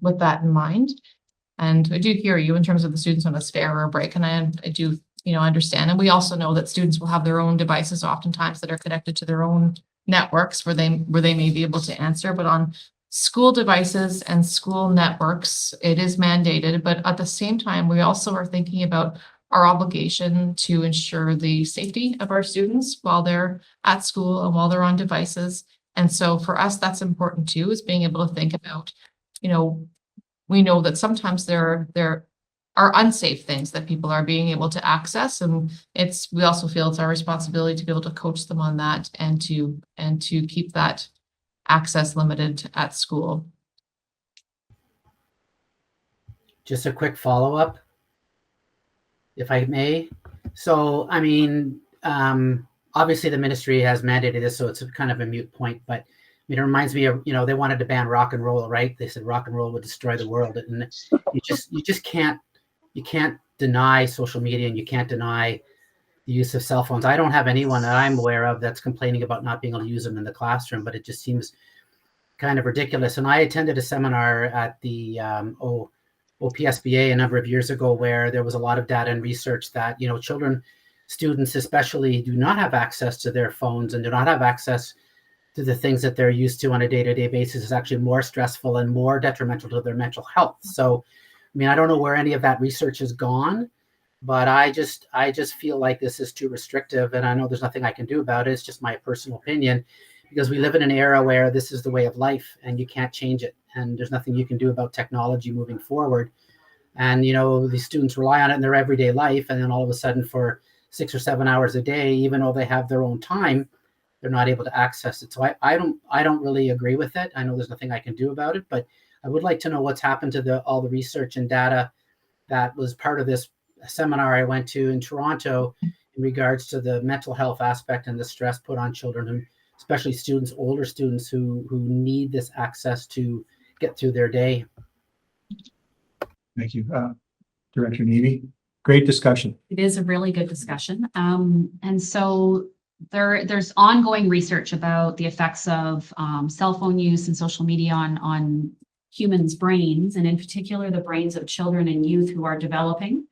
with that in mind. And I do hear you in terms of the students on a spare or a break, and I do, understand. And we also know that students will have their own devices oftentimes that are connected to their own networks where they may be able to answer. But on school devices and school networks, it is mandated. But at the same time, we also are thinking about our obligation to ensure the safety of our students while they're at school and while they're on devices. And so for us, that's important too, is being able to think about, we know that sometimes there are unsafe things that people are being able to access. And we also feel it's our responsibility to be able to coach them on that and to keep that access limited at school. Just a quick follow-up, if I may. So, I mean, obviously the ministry has mandated this, so it's kind of a moot point, but it reminds me of, they wanted to ban rock and roll, right? They said rock and roll would destroy the world. And you just can't deny social media, and you can't deny the use of cell phones. I don't have anyone that I'm aware of that's complaining about not being able to use them in the classroom, but it just seems kind of ridiculous. And I attended a seminar at the OPSBA a number of years ago where there was a lot of data and research that, students especially do not have access to their phones and do not have access to the things that they're used to on a day-to-day basis is actually more stressful and more detrimental to their mental health. So, I mean, I don't know where any of that research has gone, but I just feel like this is too restrictive, and I know there's nothing I can do about it. It's just my personal opinion, because we live in an era where this is the way of life and you can't change it. And there's nothing you can do about technology moving forward. And, these students rely on it in their everyday life. And then all of a sudden for 6 or 7 hours a day, even though they have their own time, they're not able to access it. So I don't really agree with it. I know there's nothing I can do about it, but I would like to know what's happened to all the research and data that was part of this seminar I went to in Toronto in regards to the mental health aspect and the stress put on children, and especially students, older students who need this access to get through their day. Thank you. Director Neely, great discussion. It is a really good discussion. And so there's ongoing research about the effects of cell phone use and social media on humans' brains, and in particular, the brains of children and youth who are developing.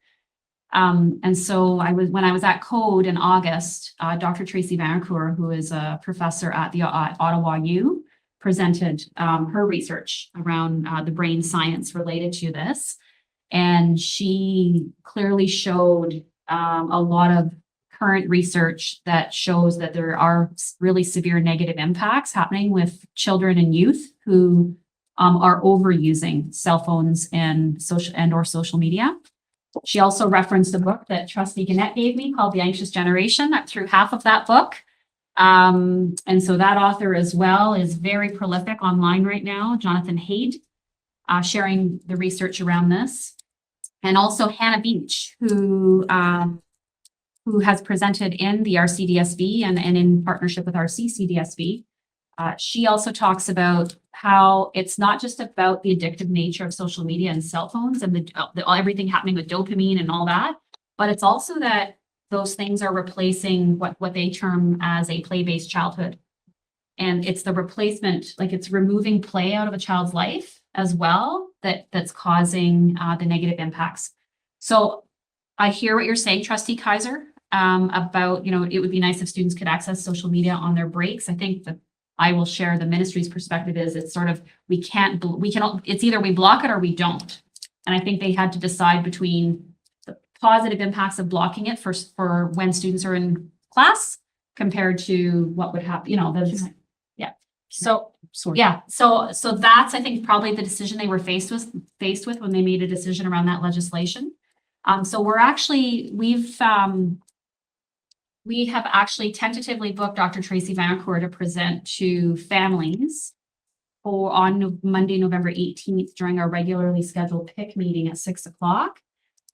And so when I was at Code in August, Dr. Tracy Vancour, who is a professor at the Ottawa U, presented her research around the brain science related to this. And she clearly showed a lot of current research that shows that there are really severe negative impacts happening with children and youth who are overusing cell phones and social media. She also referenced a book that Trustee Gannett gave me called The Anxious Generation. I threw half of that book. And so that author as well is very prolific online right now, Jonathan Haidt, sharing the research around this. And also Hannah Beach, who has presented in the RCDSB and in partnership with RCCDSB. She also talks about how it's not just about the addictive nature of social media and cell phones and everything happening with dopamine and all that, but it's also that those things are replacing what they term as a play-based childhood. And it's the replacement, like it's removing play out of a child's life as well, that's causing the negative impacts. So I hear what you're saying, Trustee Kaiser, about, it would be nice if students could access social media on their breaks. I think that I will share the ministry's perspective is it's sort of, it's either we block it or we don't. And I think they had to decide between the positive impacts of blocking it for when students are in class compared to what would happen, yeah. So that's, I think, probably the decision they were faced with when they made a decision around that legislation. So we have actually tentatively booked Dr. Tracy Vancour to present to families on Monday, November 18th during our regularly scheduled PIC meeting at 6 o'clock.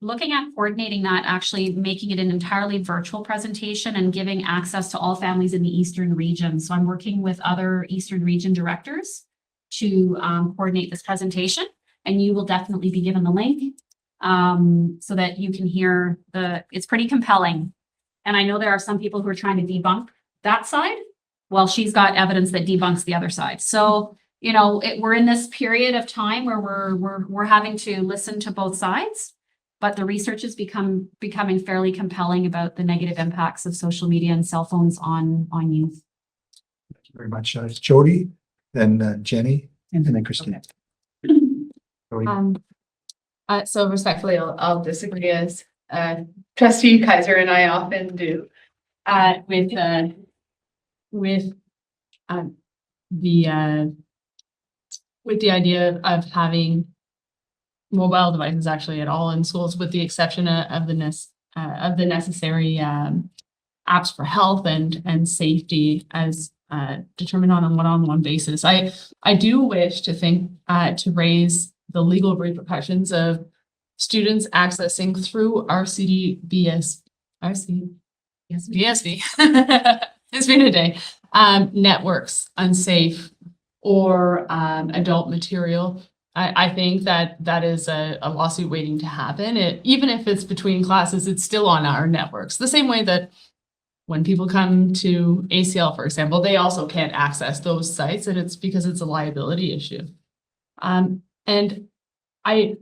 looking at coordinating that, actually making it an entirely virtual presentation and giving access to all families in the Eastern region. So I'm working with other Eastern region directors to coordinate this presentation, and you will definitely be given the link so that you can hear it's pretty compelling. And I know there are some people who are trying to debunk that side. Well, she's got evidence that debunks the other side. So, you know, we're in this period of time where we're having to listen to both sides. But the research is becoming fairly compelling about the negative impacts of social media and cell phones on youth. Thank you very much. It's Jody, then Jenny, and then Christine. Jody. So respectfully, I'll disagree as trustee Kaiser and I often do with the idea of having mobile devices actually at all in schools, with the exception of the necessary apps for health and safety as determined on a one-on-one basis. I do wish to think to raise the legal repercussions of students accessing through BSV. It's been a day. Networks, unsafe, or adult material. I think that is a lawsuit waiting to happen. Even if it's between classes, it's still on our networks. The same way that when people come to ACL, for example, they also can't access those sites, and it's because it's a liability issue. And I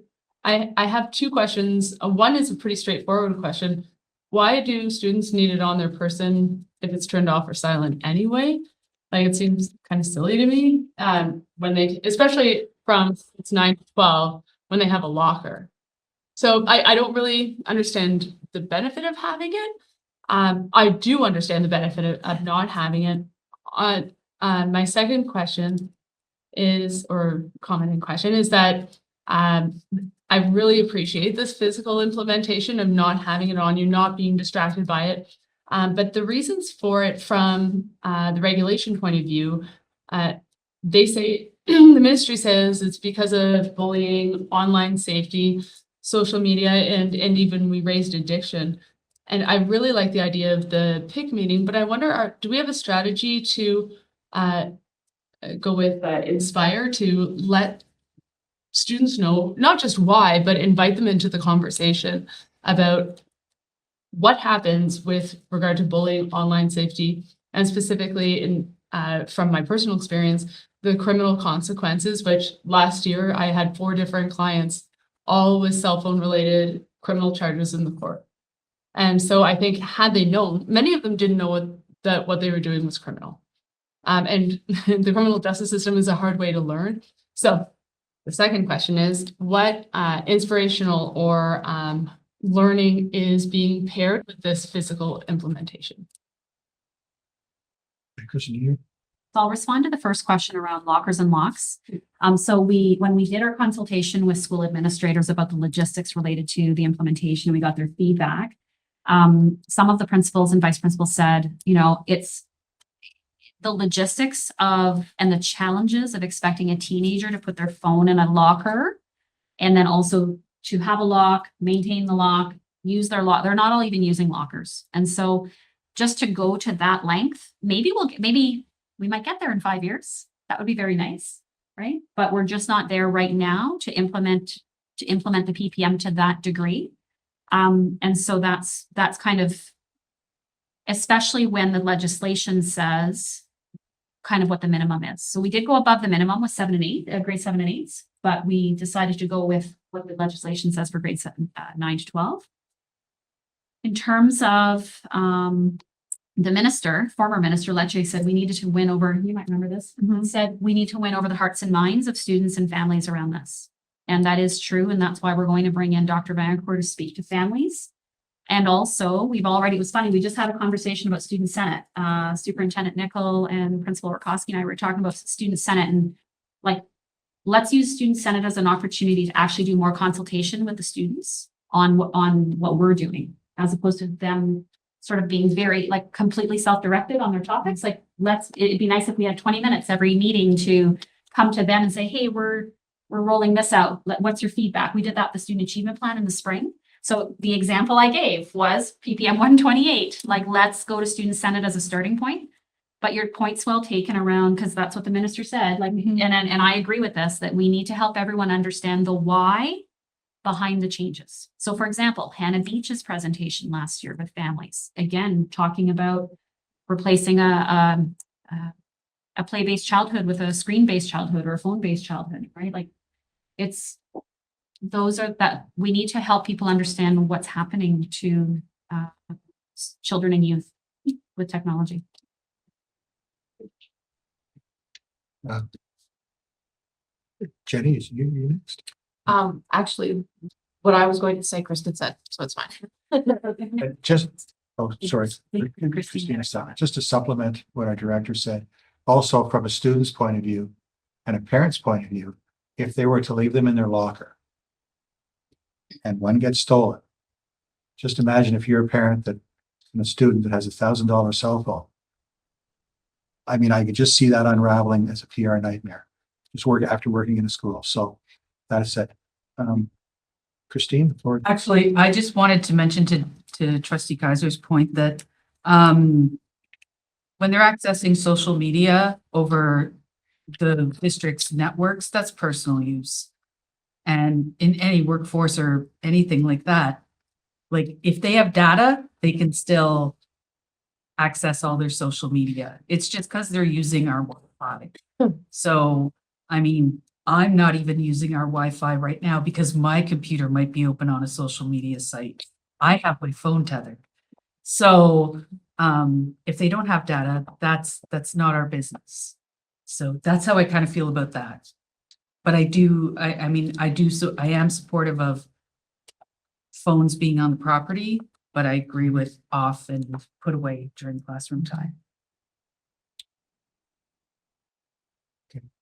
have two questions. One is a pretty straightforward question. Why do students need it on their person if it's turned off or silent anyway? Like, it seems kind of silly to me when they, especially from it's 9 to 12, when they have a locker. So I don't really understand the benefit of having it. I do understand the benefit of not having it. My second question is, or comment and question, is that I really appreciate this physical implementation of not having it on you, not being distracted by it. But the reasons for it from the regulation point of view, they say, the ministry says it's because of bullying, online safety, social media, and even we raised addiction. And I really like the idea of the PIC meeting, but I wonder, do we have a strategy to go with Inspire to let students know not just why, but invite them into the conversation about what happens with regard to bullying, online safety, and specifically in from my personal experience, the criminal consequences, which last year I had 4 different clients, all with cell phone related criminal charges in the court. And so I think had they known, many of them didn't know what they were doing was criminal. And the criminal justice system is a hard way to learn. So the second question is, what inspirational or learning is being paired with this physical implementation? Christine. So I'll respond to the first question around lockers and locks. So when we did our consultation with school administrators about the logistics related to the implementation, we got their feedback. Some of the principals and vice principals said, you know, it's the logistics of and the challenges of expecting a teenager to put their phone in a locker and then also to have a lock, maintain the lock, use their lock. They're not all even using lockers. And so just to go to that length, maybe we might get there in 5 years. That would be very nice, right? But we're just not there right now to implement the PPM to that degree. And so that's kind of, especially when the legislation says kind of what the minimum is. So we did go above the minimum with 7 and 8, grade 7 and 8s, but we decided to go with what the legislation says for grade 9 to 12. In terms of the former minister, Lecce, said we needed to win over, you might remember this, said we need to win over the hearts and minds of students and families around this. And that is true. And that's why we're going to bring in Dr. Vancourt to speak to families. And also, it was funny, we just had a conversation about Student Senate. Superintendent Nickel and Principal Rakowski and I were talking about Student Senate, and like, let's use Student Senate as an opportunity to actually do more consultation with the students on what we're doing, as opposed to them sort of being very like completely self-directed on their topics. Like, it'd be nice if we had 20 minutes every meeting to come to them and say, hey, we're rolling this out. What's your feedback? We did that with the Student Achievement Plan in the spring. So the example I gave was PPM 128, like, let's go to student senate as a starting point. But your point's well taken around, because that's what the minister said, like, and I agree with this, that we need to help everyone understand the why behind the changes. So for example, Hannah Beach's presentation last year with families, again, talking about replacing a play-based childhood with a screen-based childhood or a phone-based childhood, right? Like, those are that we need to help people understand what's happening to children and youth with technology. Jenny, is you next? Actually, what I was going to say, Kristen said, so it's fine. Just, oh, sorry. Christina, just to supplement what our director said, also from a student's point of view and a parent's point of view, if they were to leave them in their locker and one gets stolen, just imagine if you're a parent that, and a student that has $1,000 cell phone. I mean, I could just see that unraveling as a PR nightmare, just after working in a school. So that is it. Christine, the floor. Actually, I just wanted to mention to Trustee Kaiser's point that when they're accessing social media over the district's networks, that's personal use. And in any workforce or anything like that, like, if they have data, they can still access all their social media. It's just because they're using our Wi-Fi. So, I mean, I'm not even using our Wi-Fi right now because my computer might be open on a social media site. I have my phone tethered. So if they don't have data, that's not our business. So that's how I kind of feel about that. But I am supportive of phones being on the property, but I agree with off and put away during classroom time.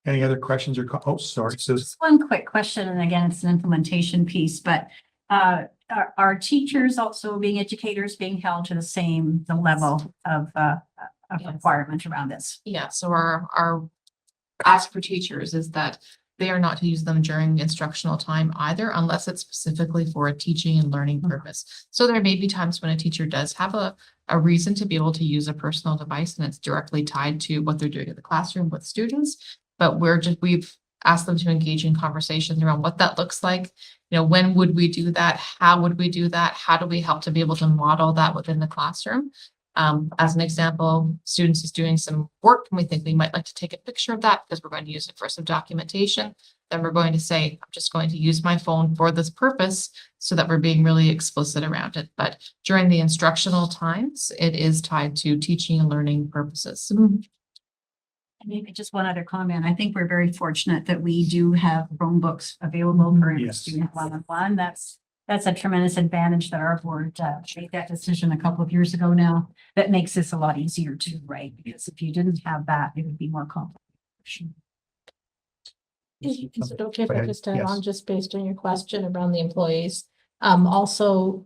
Any other questions or, oh, sorry, Susan. Just one quick question, and again, it's an implementation piece, but are teachers also being educators being held to the level of requirement around this? Yeah, so our ask for teachers is that they are not to use them during instructional time either, unless it's specifically for a teaching and learning purpose. So there may be times when a teacher does have a reason to be able to use a personal device and it's directly tied to what they're doing in the classroom with students. But we've asked them to engage in conversations around what that looks like. You know, when would we do that? How would we do that? How do we help to be able to model that within the classroom? As an example, students is doing some work and we think we might like to take a picture of that because we're going to use it for some documentation. Then we're going to say, I'm just going to use my phone for this purpose so that we're being really explicit around it. But during the instructional times, it is tied to teaching and learning purposes. And maybe just one other comment. I think we're very fortunate that we do have Chromebooks available for Yes. student one-on-one. That's a tremendous advantage that our board made that decision a couple of years ago now. That makes this a lot easier too, right? Because if you didn't have that, it would be more complicated. Is it okay if I just add Yes. on, just based on your question around the employees? Also,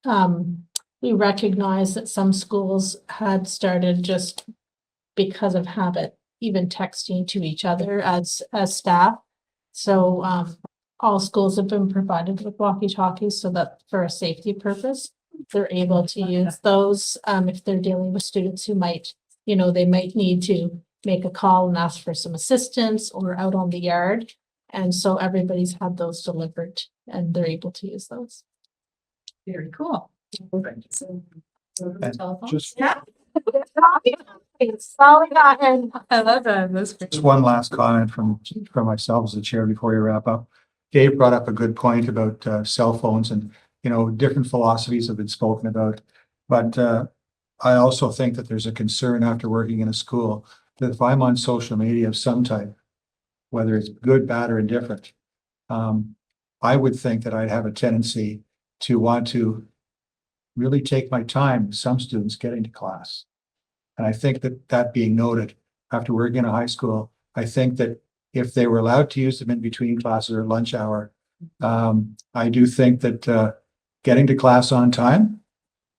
we recognize that some schools had started just because of habit, even texting to each other as staff. So all schools have been provided with walkie-talkies so that for a safety purpose, they're able to use those if they're dealing with students who might, they might need to make a call and ask for some assistance or out on the yard. And so everybody's had those delivered and they're able to use those. Very cool. And just, I love that. That's great. just one last comment from myself as the chair before you wrap up. Dave brought up a good point about cell phones and, different philosophies have been spoken about. But I also think that there's a concern after working in a school that if I'm on social media of some type, whether it's good, bad, or indifferent, I would think that I'd have a tendency to want to really take my time with some students getting to class. And I think that being noted after working in a high school, I think that if they were allowed to use them in between classes or lunch hour, I do think that getting to class on time,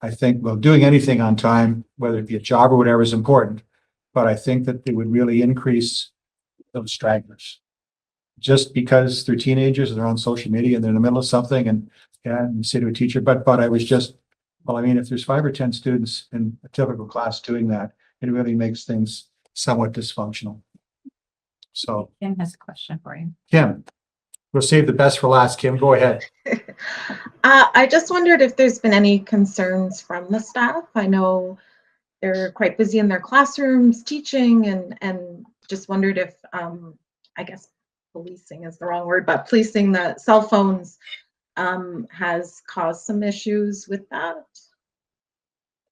I think, well, doing anything on time, whether it be a job or whatever, is important. But I think that it would really increase those stragglers. Just because they're teenagers and they're on social media and they're in the middle of something and Yeah, and you say to a teacher, but I was just, well, I mean, if there's 5 or 10 students in a typical class doing that, it really makes things somewhat dysfunctional. So, Kim has a question for you. Kim, we'll save the best for last. Kim, go ahead. I just wondered if there's been any concerns from the staff. I know they're quite busy in their classrooms teaching and just wondered if, I guess policing is the wrong word, but policing the cell phones has caused some issues with that.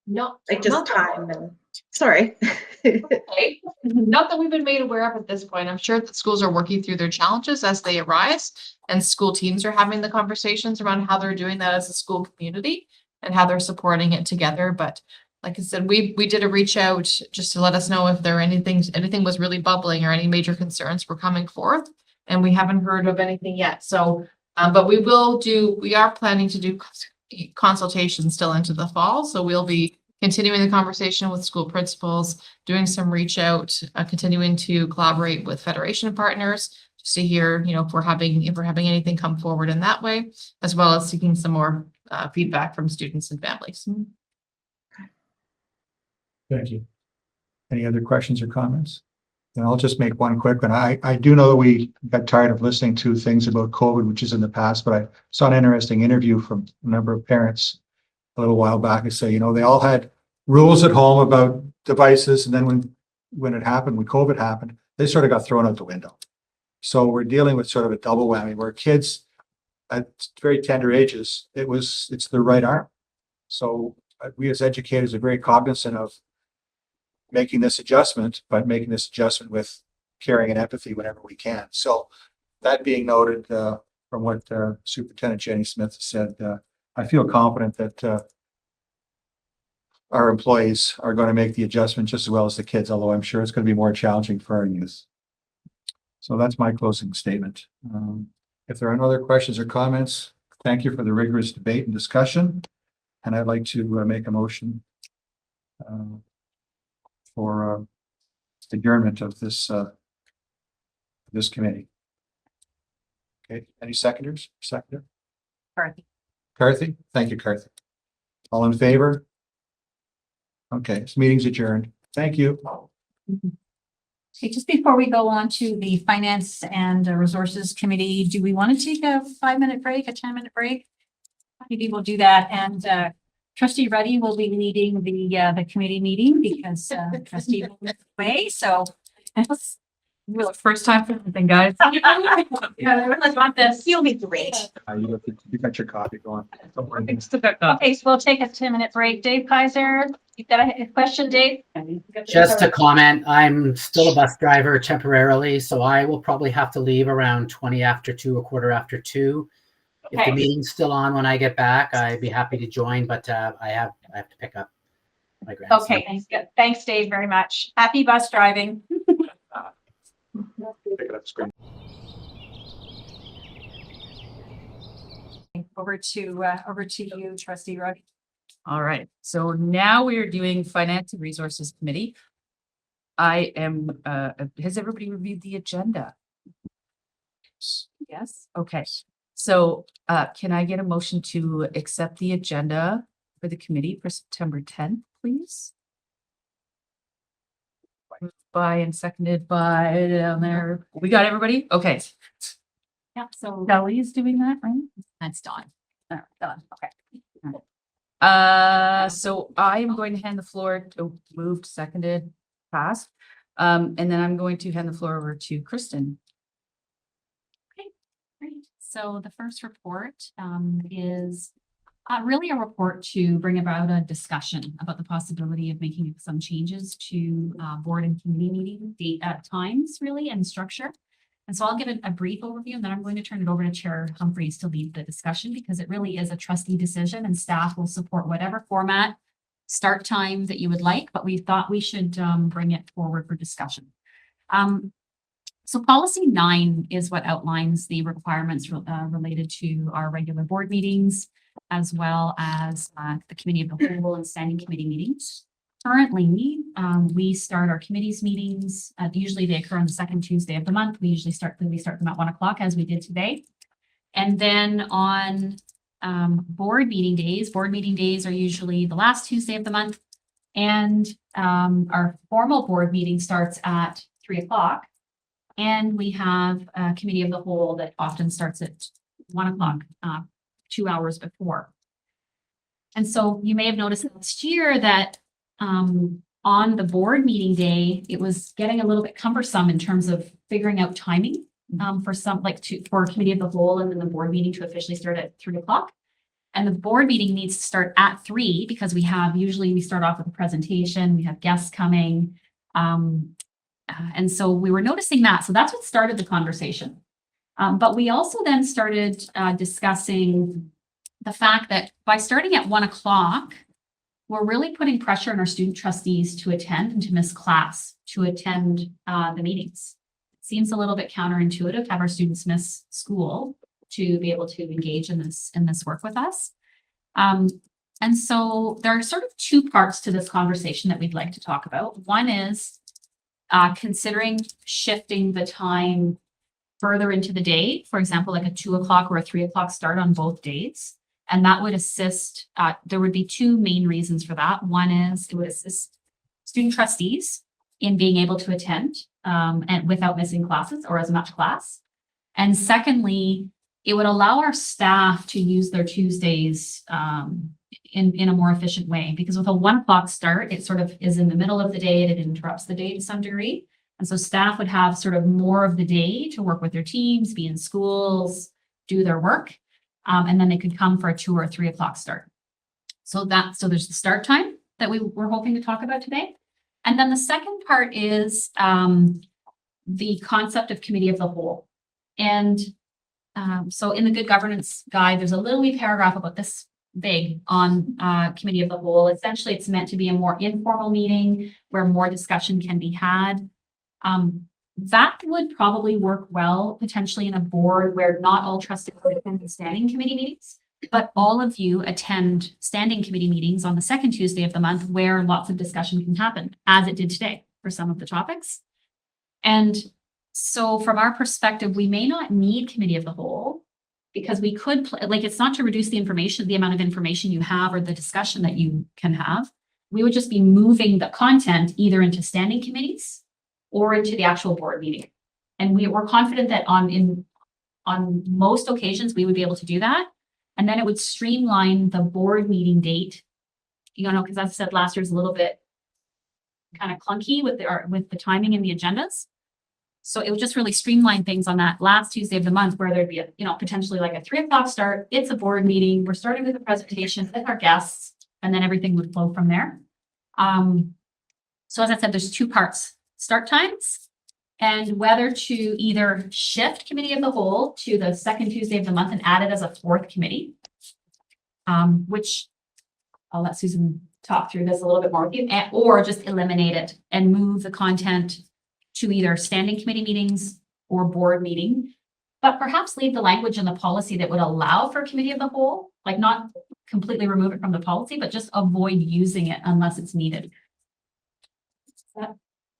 No, Like just time and, sorry. okay. Not that we've been made aware of at this point. I'm sure that schools are working through their challenges as they arise, and school teams are having the conversations around how they're doing that as a school community and how they're supporting it together. But like I said, we did a reach out just to let us know if there were anything was really bubbling or any major concerns were coming forth, and we haven't heard of anything yet. So, but we are planning to do consultations still into the fall. So we'll be continuing the conversation with school principals, doing some reach out, continuing to collaborate with Federation partners just to hear, if we're having anything come forward in that way, as well as seeking some more feedback from students and families. Thank you. Any other questions or comments? And I'll just make one quick one. I do know that we got tired of listening to things about COVID, which is in the past, but I saw an interesting interview from a number of parents a little while back and say, they all had rules at home about devices. And then when it happened, when COVID happened, they sort of got thrown out the window. So we're dealing with sort of a double whammy where kids at very tender ages, it's their right arm. So we as educators are very cognizant of making this adjustment, but making this adjustment with caring and empathy whenever we can. So that being noted, from what Superintendent Jenny Smith said, I feel confident that our employees are going to make the adjustment just as well as the kids, although I'm sure it's going to be more challenging for our youth. So that's my closing statement. If there are no other questions or comments, thank you for the rigorous debate and discussion. And I'd like to make a motion for adjournment of this committee. Okay, any seconders? Seconder? Carthy? Thank you, Carthy. All in favor? Okay, this meeting's adjourned. Thank you. Okay, just before we go on to the Finance and Resources Committee, do we want to take a 5-minute break, a 10-minute break? Maybe we'll do that. And Trustee Ruddy will be leading the committee meeting because Trustee will be away. So First time for everything, guys. let's want this. You'll be great. You got your coffee going. Don't worry. Okay, so we'll take a 10-minute break. Dave Kaiser, you've got a question, Dave? Just to comment, I'm still a bus driver temporarily, so I will probably have to leave around 20 after 2, a quarter after 2. If the Okay. meeting's still on when I get back, I'd be happy to join, but I have to pick up my grandson. Okay, thanks, Dave, very much. Happy bus driving. Pick it up screen. Over to you, Trustee Ruddy. All right, so now we are doing Finance and Resources Committee. I am, has everybody reviewed the agenda? Yes, okay. So can I get a motion to accept the agenda for the committee for September 10th, please? Moved by and seconded by down there. We got everybody? Okay. Yeah, so Kelly is doing that, right? that's Dawn. Dawn, okay. So I am going to hand the floor to moved, seconded, passed. And then I'm going to hand the floor over to Kristen. Great. So the first report is really a report to bring about a discussion about the possibility of making some changes to board and committee meeting date times, really, and structure. And so I'll give a brief overview, and then I'm going to turn it over to Chair Humphreys to lead the discussion because it really is a trustee decision, and staff will support whatever format, start time that you would like, but we thought we should bring it forward for discussion. So policy 9 is what outlines the requirements related to our regular board meetings, as well as the committee of the whole and standing committee meetings. Currently, we start our committees meetings. Usually they occur on the second Tuesday of the month. We usually start them at 1 o'clock as we did today. And then on board meeting days. Board meeting days are usually the last Tuesday of the month. And our formal board meeting starts at 3:00. And we have a committee of the whole that often starts at 1:00, 2 hours before. And so you may have noticed last year that on the board meeting day, it was getting a little bit cumbersome in terms of figuring out timing for some, for committee of the whole and then the board meeting to officially start at 3:00. And the board meeting needs to start at 3 because usually we start off with a presentation, we have guests coming. And so we were noticing that. So that's what started the conversation. But we also then started discussing the fact that by starting at 1:00, we're really putting pressure on our student trustees to attend and to miss class, to attend the meetings. It seems a little bit counterintuitive to have our students miss school to be able to engage in this work with us. And so there are sort of two parts to this conversation that we'd like to talk about. One is considering shifting the time further into the day, for example, like a 2:00 or a 3:00 start on both days. And that would assist, there would be two main reasons for that. One is it would assist student trustees in being able to attend and without missing classes or as much class. And secondly, it would allow our staff to use their Tuesdays in a more efficient way, because with a 1:00 start, it sort of is in the middle of the day and it interrupts the day to some degree. And so staff would have sort of more of the day to work with their teams, be in schools, do their work. And then they could come for a 2 or 3:00 start. So there's the start time that we were hoping to talk about today. And then the second part is the concept of committee of the whole. And so in the good governance guide, there's a little wee paragraph about this big on committee of the whole. Essentially, it's meant to be a more informal meeting where more discussion can be had. That would probably work well potentially in a board where not all trustees attend standing committee meetings, but all of you attend standing committee meetings on the second Tuesday of the month where lots of discussion can happen, as it did today for some of the topics. And so from our perspective, we may not need committee of the whole because we could, it's not to reduce the amount of information you have or the discussion that you can have. We would just be moving the content either into standing committees or into the actual board meeting. And we're confident that on most occasions, we would be able to do that. And then it would streamline the board meeting date, because as I said, last year's a little bit kind of clunky with the timing and the agendas. So it would just really streamline things on that last Tuesday of the month where there'd be potentially like a 3:00 start. It's a board meeting. We're starting with a presentation with our guests, and then everything would flow from there. So as I said, there's two parts. Start times and whether to either shift committee of the whole to the second Tuesday of the month and add it as a fourth committee, which I'll let Susan talk through this a little bit more with you, or just eliminate it and move the content to either standing committee meetings or board meeting, but perhaps leave the language in the policy that would allow for committee of the whole, like not completely remove it from the policy, but just avoid using it unless it's needed.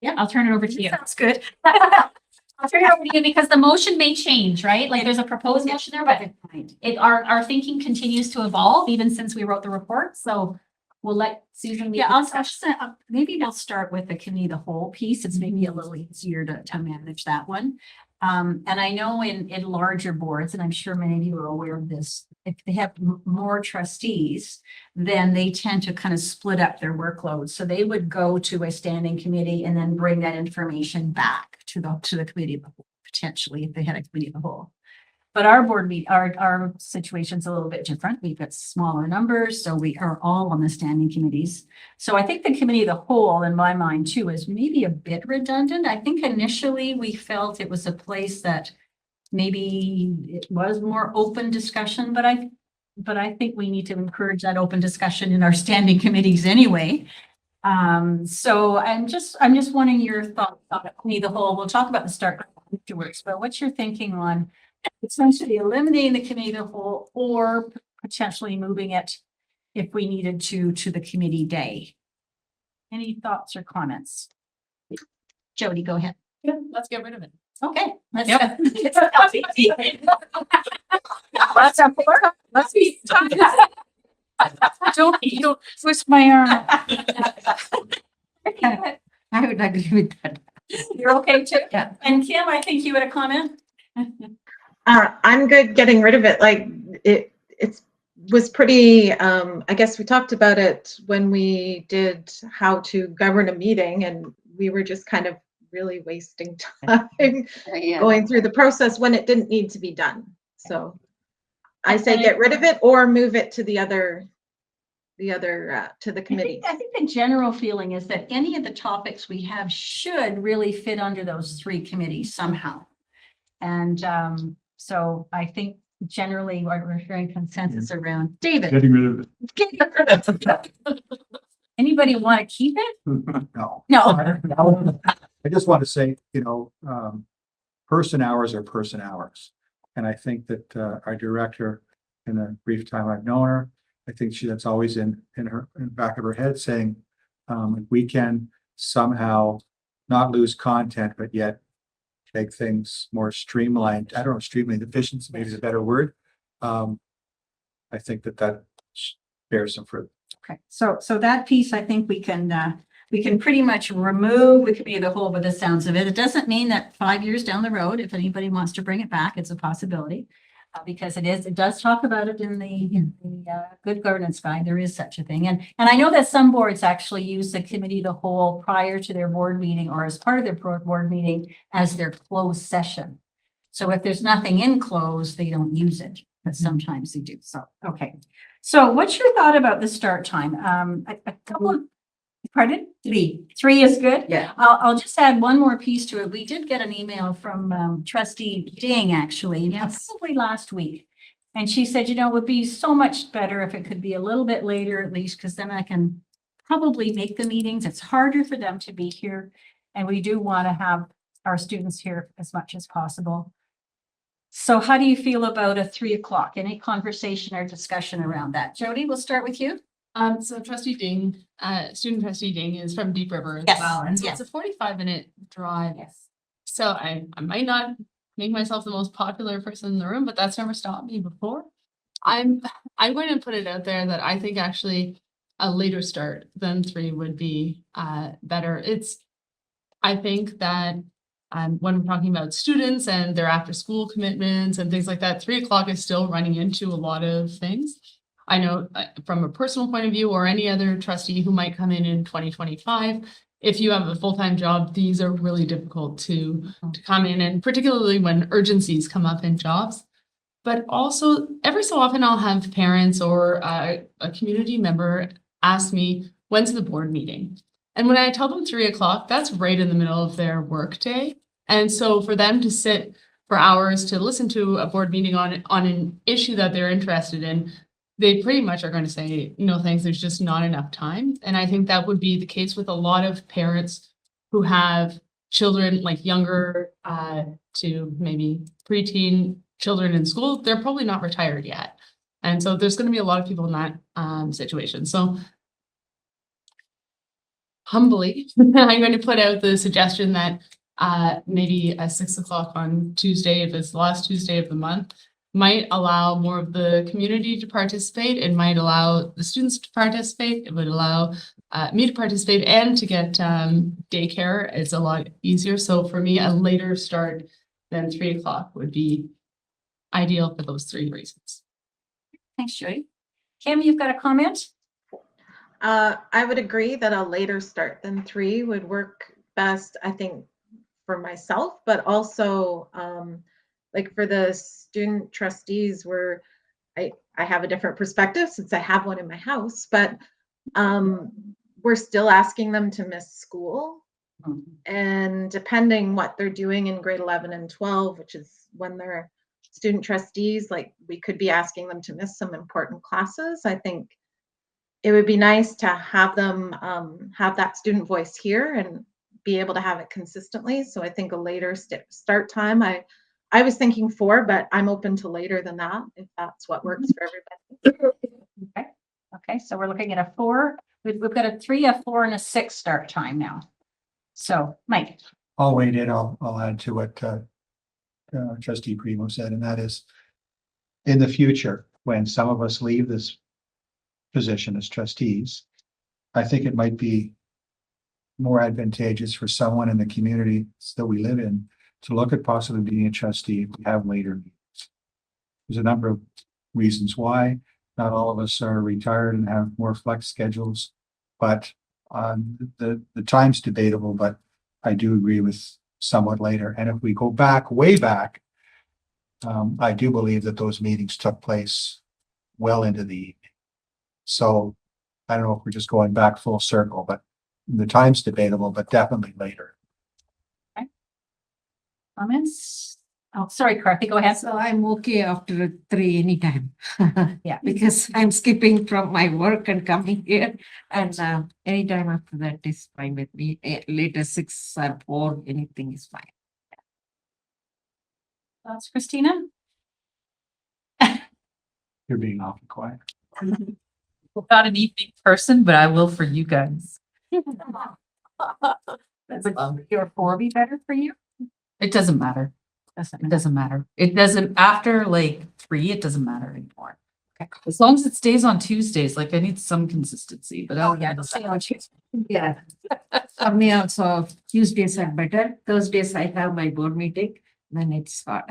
Yeah, I'll turn it over to you. Sounds good. I'll turn it over to you because the motion may change, right? Like there's a proposed motion there, but our thinking continues to evolve even since we wrote the report. So we'll let Susan. Maybe we'll start with the committee of the whole piece. It's maybe a little easier to manage that one. And I know in larger boards, and I'm sure many of you are aware of this, if they have more trustees, then they tend to kind of split up their workload. So they would go to a standing committee and then bring that information back to the committee of the whole, potentially, if they had a committee of the whole. But our situation's a little bit different. We've got smaller numbers, so we are all on the standing committees. So I think the committee of the whole, in my mind too, is maybe a bit redundant. I think initially we felt it was a place that maybe it was more open discussion, but I think we need to encourage that open discussion in our standing committees anyway. So I'm just wanting your thoughts on the committee of the whole. We'll talk about the start afterwards, but what's your thinking on essentially eliminating the committee of the whole or potentially moving it if we needed to the committee day? Any thoughts or comments? Jody, go ahead. Yeah, let's get rid of it. Okay. Let's Yep. Let's have four. Let's be. Don't twist my arm. I would like to do that. You're okay too? Yeah. And Kim, I think you had a comment? I'm good getting rid of it. Like it was pretty, I guess we talked about it when we did how to govern a meeting, and we were just kind of really wasting time going through the process when it didn't need to be done. So I say get rid of it or move it to the other to the committee. I think the general feeling is that any of the topics we have should really fit under those three committees somehow. And so I think generally what we're hearing consensus around. David, Getting rid of it. anybody want to keep it? No. No. I just want to say, person hours are person hours. And I think that our director, in the brief time I've known her, I think that's always in the back of her head saying, if we can somehow not lose content, but yet make things more streamlined. I don't know, streamlined efficiency, maybe is a better word. I think that bears some fruit. Okay, so that piece, I think we can pretty much remove the committee of the whole by the sounds of it. It doesn't mean that 5 years down the road, if anybody wants to bring it back, it's a possibility. Because it does talk about it in the good governance guide. There is such a thing. And I know that some boards actually use the committee of the whole prior to their board meeting or as part of their board meeting as their closed session. So if there's nothing in closed, they don't use it, but sometimes they do. So, okay. So what's your thought about the start time? A couple of, pardon? Three is good? Yeah. I'll just add one more piece to it. We did get an email from trustee Ding, actually, probably last week. And she said, it would be so much better if it could be a little bit later at least, because then I can probably make the meetings. It's harder for them to be here. And we do want to have our students here as much as possible. So how do you feel about a 3 o'clock? Any conversation or discussion around that? Jody, we'll start with you. So trustee Ding, student trustee Ding is from Deep River as Yes, well. And so yes. it's a 45-minute drive. Yes. So I might not make myself the most popular person in the room, but that's never stopped me before. I'm going to put it out there that I think actually a later start than 3 would be better. I think that when we're talking about students and their after school commitments and things like that, 3 o'clock is still running into a lot of things. I know from a personal point of view or any other trustee who might come in 2025, if you have a full-time job, these are really difficult to come in, and particularly when urgencies come up in jobs. But also every so often I'll have parents or a community member ask me, when's the board meeting? And when I tell them 3 o'clock, that's right in the middle of their workday. And so for them to sit for hours to listen to a board meeting on an issue that they're interested in, they pretty much are going to say, no, thanks, there's just not enough time. And I think that would be the case with a lot of parents who have children like younger to maybe preteen children in school. They're probably not retired yet. And so there's going to be a lot of people in that situation. So humbly, I'm going to put out the suggestion that maybe a 6 o'clock on Tuesday, if it's the last Tuesday of the month, might allow more of the community to participate. It might allow the students to participate. It would allow me to participate and to get daycare. It's a lot easier. So for me, a later start than 3 o'clock would be ideal for those 3 reasons. Thanks, Jody. Kim, you've got a comment? I would agree that a later start than 3 would work best, I think, for myself, but also like for the student trustees where I have a different perspective since I have one in my house, but we're still asking them to miss school. And depending what they're doing in grade 11 and 12, which is when they're student trustees, like we could be asking them to miss some important classes. I think it would be nice to have them have that student voice here and be able to have it consistently. So I think a later start time, I was thinking 4, but I'm open to later than that if that's what works for everybody. Okay, so we're looking at a 4. We've got a 3, a 4, and a 6 start time now. So, Mike. I'll wait in. I'll add to what trustee Primo said, and that is in the future, when some of us leave this position as trustees, I think it might be more advantageous for someone in the community that we live in to look at possibly being a trustee if we have later meetings. There's a number of reasons why. Not all of us are retired and have more flex schedules, but the time's debatable, but I do agree with somewhat later. And if we go back, way back, I do believe that those meetings took place well into the evening. So I don't know if we're just going back full circle, but the time's debatable, but definitely later. Comments? Oh, sorry, Carthy, go ahead. So I'm okay after 3 anytime. Yeah. Because I'm skipping from my work and coming here, and anytime after that is fine with me. Later 6 or 4, anything is fine. Thoughts, Christina? You're being awfully quiet. Not an evening person, but I will for you guys. Would your 4 be better for you? It doesn't matter. It doesn't matter. It doesn't, after like 3, it doesn't matter anymore. Okay. As long as it stays on Tuesdays, like I need some consistency, but Oh, yeah, it'll stay on Tuesday. Yeah. For me also, Tuesdays are better. Thursdays I have my board meeting, then it's hard.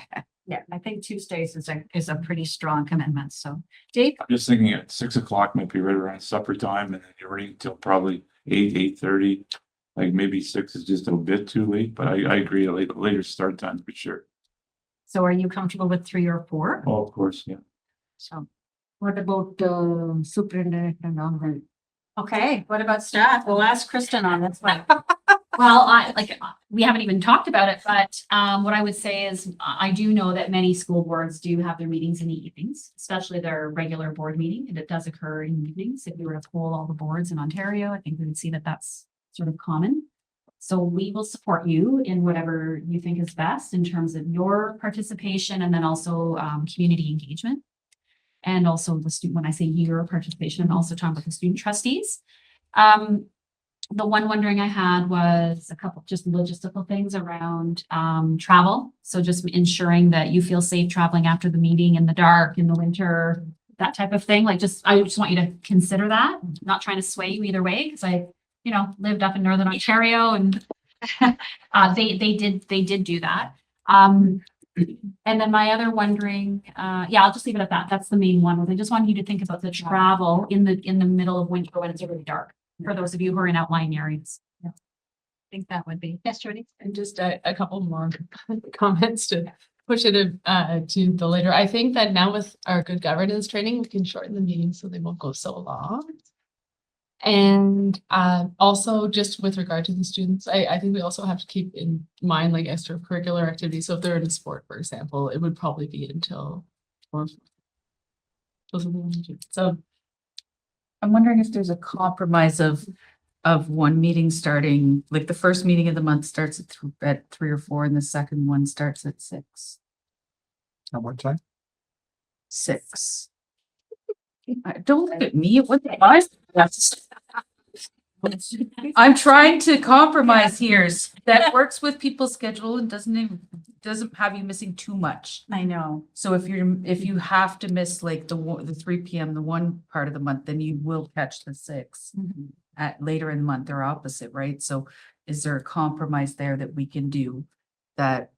Yeah, I think Tuesdays is a pretty strong commitment, so. Dave? I'm just thinking at 6 o'clock might be right around supper time and then you're running until probably 8:30. Like maybe 6 is just a bit too late, but I agree, a later start time for sure. So are you comfortable with 3 or 4? Oh, of course, yeah. So, What about superintendent and all that? okay, what about staff? We'll ask Kristen on this one. Well, we haven't even talked about it, but what I would say is I do know that many school boards do have their meetings in the evenings, especially their regular board meeting, and it does occur in evenings. If you were to poll all the boards in Ontario, I think we would see that that's sort of common. So we will support you in whatever you think is best in terms of your participation and then also community engagement. And also the student, when I say your participation, I'm also talking about the student trustees. The one wondering I had was a couple just logistical things around travel. So just ensuring that you feel safe traveling after the meeting in the dark, in the winter, that type of thing. I just want you to consider that. I'm not trying to sway you either way, because I, lived up in Northern Ontario and they did do that. And then my other wondering, I'll just leave it at that. That's the main one. I just wanted you to think about the travel in the middle of winter when it's really dark, for those of you who are in outlying areas. Yeah. I think that would be. Yes, Jody? And just a couple more comments to push it to the later. I think that now with our good governance training, we can shorten the meetings so they won't go so long. And also just with regard to the students, I think we also have to keep in mind like extracurricular activities. So if they're in a sport, for example, it would probably be until 4. So I'm wondering if there's a compromise of one meeting starting, like the first meeting of the month starts at 3 or 4 and the second one starts at 6. At what time? 6. Don't look at me. What the I? I'm trying to compromise here. That works with people's schedule and doesn't have you missing too much. I know. So if you have to miss like the 3 p.m. the one part of the month, then you will catch the 6 at later in the month. They're opposite, right? So is there a compromise there that we can do that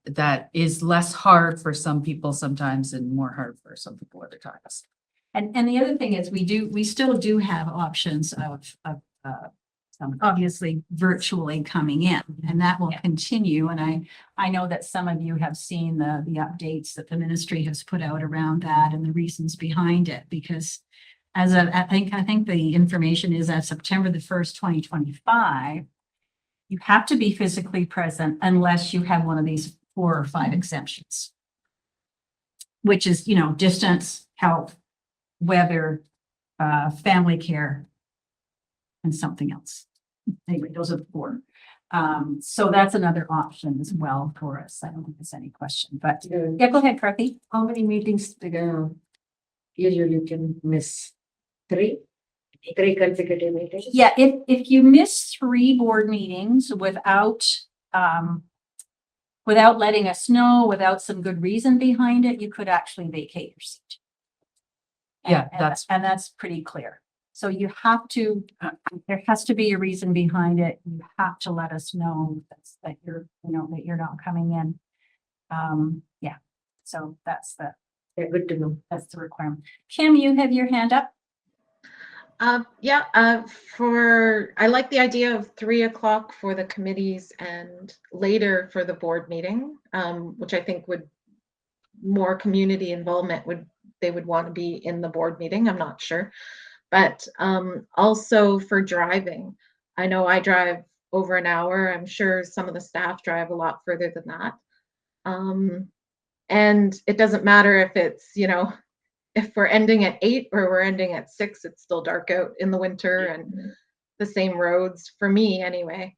is less hard for some people sometimes and more hard for some people other times? And the other thing is we still do have options of some obviously virtually coming in, and that will continue. And I know that some of you have seen the updates that the ministry has put out around that and the reasons behind it, because I think the information is as September the 1st, 2025, you have to be physically present unless you have one of these 4 or 5 exemptions, which is, distance, health, weather, family care, and something else. Anyway, those are the 4. So that's another option as well for us. I don't think there's any question, but yeah, go ahead, Kathy. How many meetings usually you can miss? 3 consecutive meetings? Yeah, if you miss 3 board meetings without without letting us know, without some good reason behind it, you could actually vacate your seat. Yeah, And that's pretty clear. So you have to, there has to be a reason behind it. You have to let us know that you're, that you're not coming in. Yeah, so that's Good to know. that's the requirement. Kim, you have your hand up? Yeah, I like the idea of 3 o'clock for the committees and later for the board meeting, which I think would more community involvement they would want to be in the board meeting. I'm not sure. But also for driving, I know I drive over an hour. I'm sure some of the staff drive a lot further than that. And it doesn't matter if it's, if we're ending at 8 or we're ending at 6, it's still dark out in the winter and the same roads for me anyway.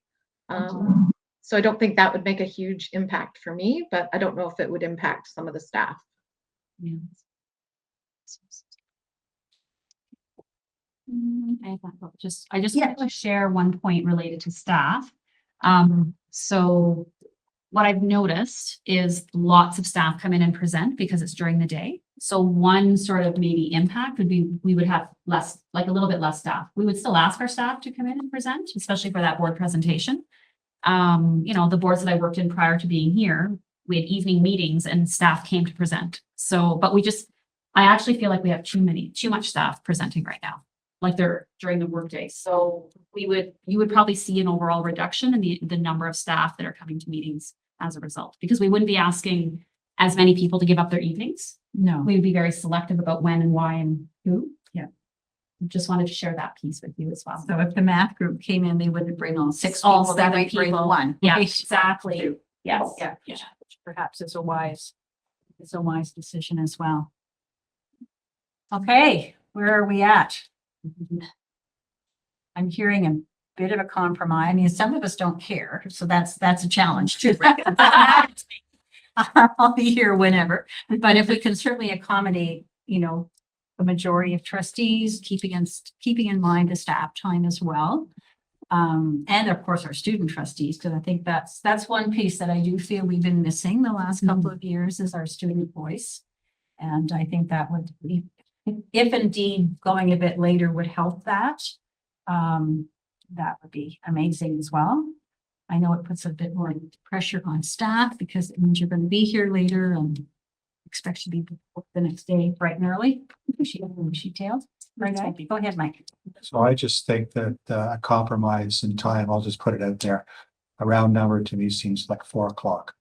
So I don't think that would make a huge impact for me, but I don't know if it would impact some of the staff. Yeah. I just want to share one point related to staff. So what I've noticed is lots of staff come in and present because it's during the day. So one sort of maybe impact would be, we would have less, like a little bit less staff. We would still ask our staff to come in and present, especially for that board presentation. The boards that I worked in prior to being here, we had evening meetings and staff came to present. So, but I actually feel like we have too much staff presenting right now, like they're during the workday. So you would probably see an overall reduction in the number of staff that are coming to meetings as a result, because we wouldn't be asking as many people to give up their evenings. No. We would be very selective about when and why and who. Yeah. Just wanted to share that piece with you as well. So if the math group came in, they wouldn't bring all 6 All people, they 7 might bring people. 1. Yeah, right? exactly. Two. Yes. Yeah, which perhaps is a wise decision as well. Okay, where are we at? I'm hearing a bit of a compromise. I mean, some of us don't care, so that's a challenge too. I'll be here whenever, but if we can certainly accommodate, the majority of trustees, keeping in mind the staff time as well. And of course, our student trustees, because I think that's one piece that I do feel we've been missing the last couple of years is our student voice. And I think that would be, if indeed going a bit later would help that, that would be amazing as well. I know it puts a bit more pressure on staff because it means you're going to be here later and expect you to be the next day bright and early. She tailed. Right. Go ahead, Mike. So I just think that a compromise in time, I'll just put it out there. A round number to me seems like 4 o'clock.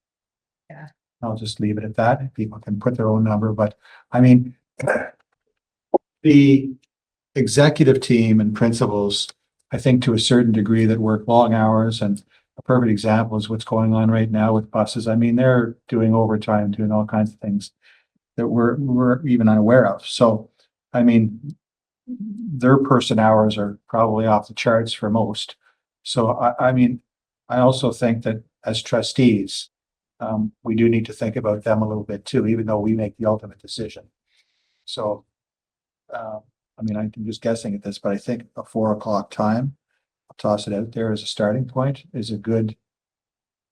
Yeah. I'll just leave it at that. People can put their own number, but I mean, the executive team and principals, I think to a certain degree that work long hours, and a perfect example is what's going on right now with buses. I mean, they're doing overtime, doing all kinds of things that we're even unaware of. So, I mean, their person hours are probably off the charts for most. So I mean, I also think that as trustees, we do need to think about them a little bit too, even though we make the ultimate decision. So, I mean, I'm just guessing at this, but I think a 4 o'clock time, I'll toss it out there as a starting point, is a good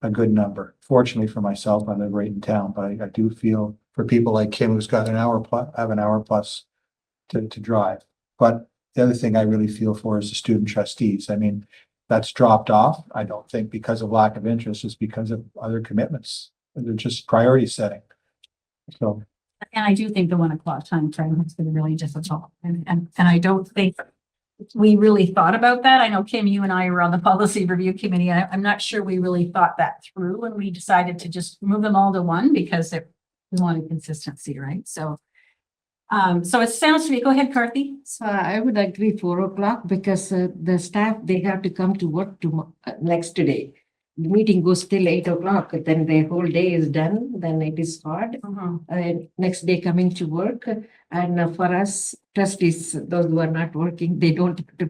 number. Fortunately for myself, I live right in town, but I do feel for people like Kim, who's got an hour plus to drive. But the other thing I really feel for is the student trustees. I mean, that's dropped off. I don't think because of lack of interest, it's because of other commitments. They're just priority setting. So. And I do think the 1 o'clock time frame has been really difficult. And I don't think we really thought about that. I know, Kim, you and I were on the policy review committee. I'm not sure we really thought that through when we decided to just move them all to 1 because we wanted consistency, right? So it sounds to me, go ahead, Karthi. So I would agree 4 o'clock because the staff, they have to come to work next day. The meeting goes till 8 o'clock, then the whole day is done, then it is hard. Next day coming to work. And for us trustees, those who are not working, they don't have to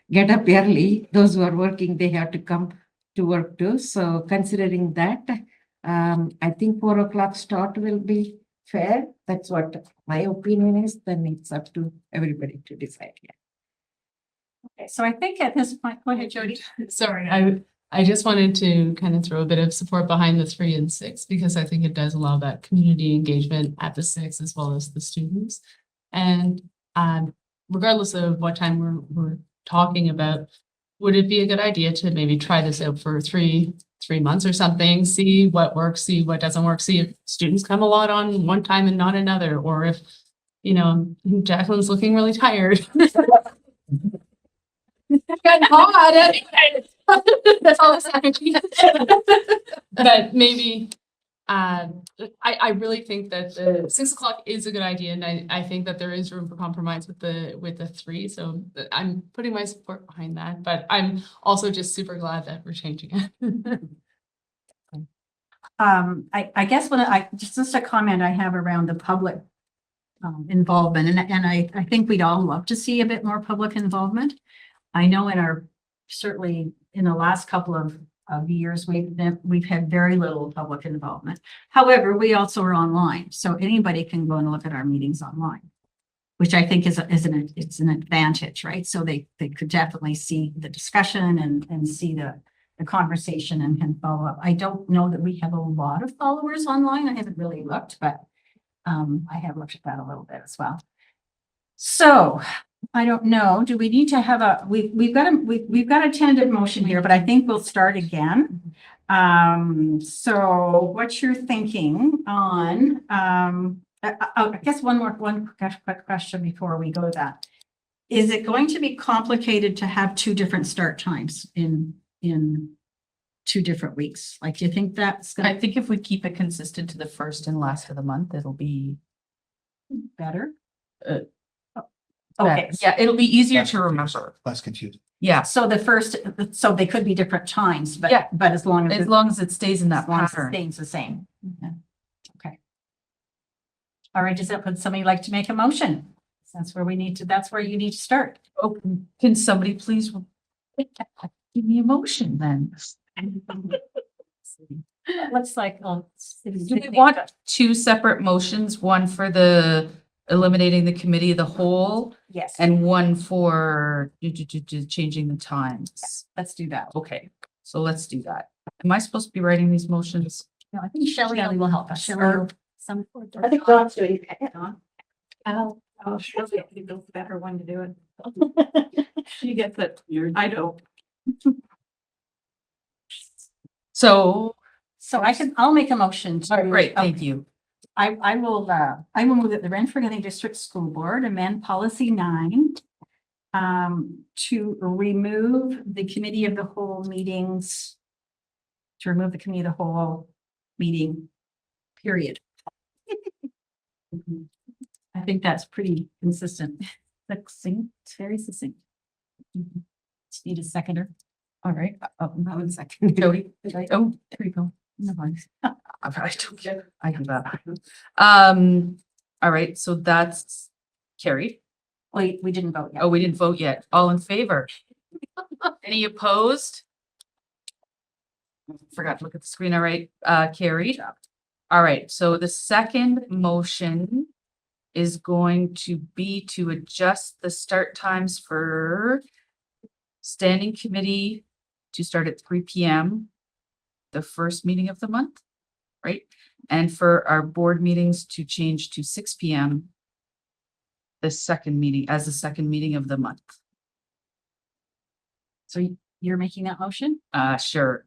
get up early. Those who are working, they have to come to work too. So considering that, I think 4 o'clock start will be fair. That's what my opinion is. Then it's up to everybody to decide. Yeah. Okay, so I think at this point, go ahead, Jody. Sorry, I just wanted to kind of throw a bit of support behind the 3 and 6 because I think it does allow that community engagement at the 6 as well as the students. And regardless of what time we're talking about, would it be a good idea to maybe try this out for three months or something, see what works, see what doesn't work, see if students come a lot on one time and not another, or if, you know, Jacqueline's looking really tired. Got hot. That's all this energy. But maybe, I really think that the 6 o'clock is a good idea, and I think that there is room for compromise with the 3. So I'm putting my support behind that, but I'm also just super glad that we're changing it. I guess just a comment I have around the public involvement, and I think we'd all love to see a bit more public involvement. I know certainly in the last couple of years, we've had very little public involvement. However, we also are online, so anybody can go and look at our meetings online, which I think it's an advantage, right? So they could definitely see the discussion and see the conversation and can follow up. I don't know that we have a lot of followers online. I haven't really looked, but I have looked at that a little bit as well. So I don't know. Do we need to have we've got a tentative motion here, but I think we'll start again. So what you're thinking on, I guess one quick question before we go to that. Is it going to be complicated to have 2 different start times in 2 different weeks? Like, do you think that's I think if we keep it consistent to the first and last of the month, it'll be better? better. Okay. Yeah, it'll be easier to remember. Less confused. Yeah, So so they could be different times, but Yeah. as long as it stays in that as long as it pattern. stays the same. Yeah. Okay. All right, would somebody like to make a motion? That's where you need to start. Oh, can somebody please give me a motion then? Looks like, Do we want 2 separate motions, one for the eliminating the committee of the whole yes, and one for changing the times? let's do that. Okay, so let's do that. Am I supposed to be writing these motions? No, I think Shelley will help us. Or- I think Dawn's doing it. Oh, sure, the better one to do it. She gets it. I don't. So, I'll make a motion to. great, thank you. I will move that the Renfrew County District School Board amend policy 9 to remove the committee of the whole meetings, meeting, period. I think that's pretty consistent. Succinct, very succinct. Just need a seconder. All right. That was a second. Jody. Oh, there you go. No worries. I do that. All right, so that's carried. Wait, we didn't vote yet. Oh, we didn't vote yet. All in favor? Any opposed? Forgot to look at the screen. All right, carried. All right, so the second motion is going to be to adjust the start times for standing committee to start at 3 p.m. the first meeting of the month, right? And for our board meetings to change to 6 p.m. the second meeting of the month. So you're making that motion? Sure.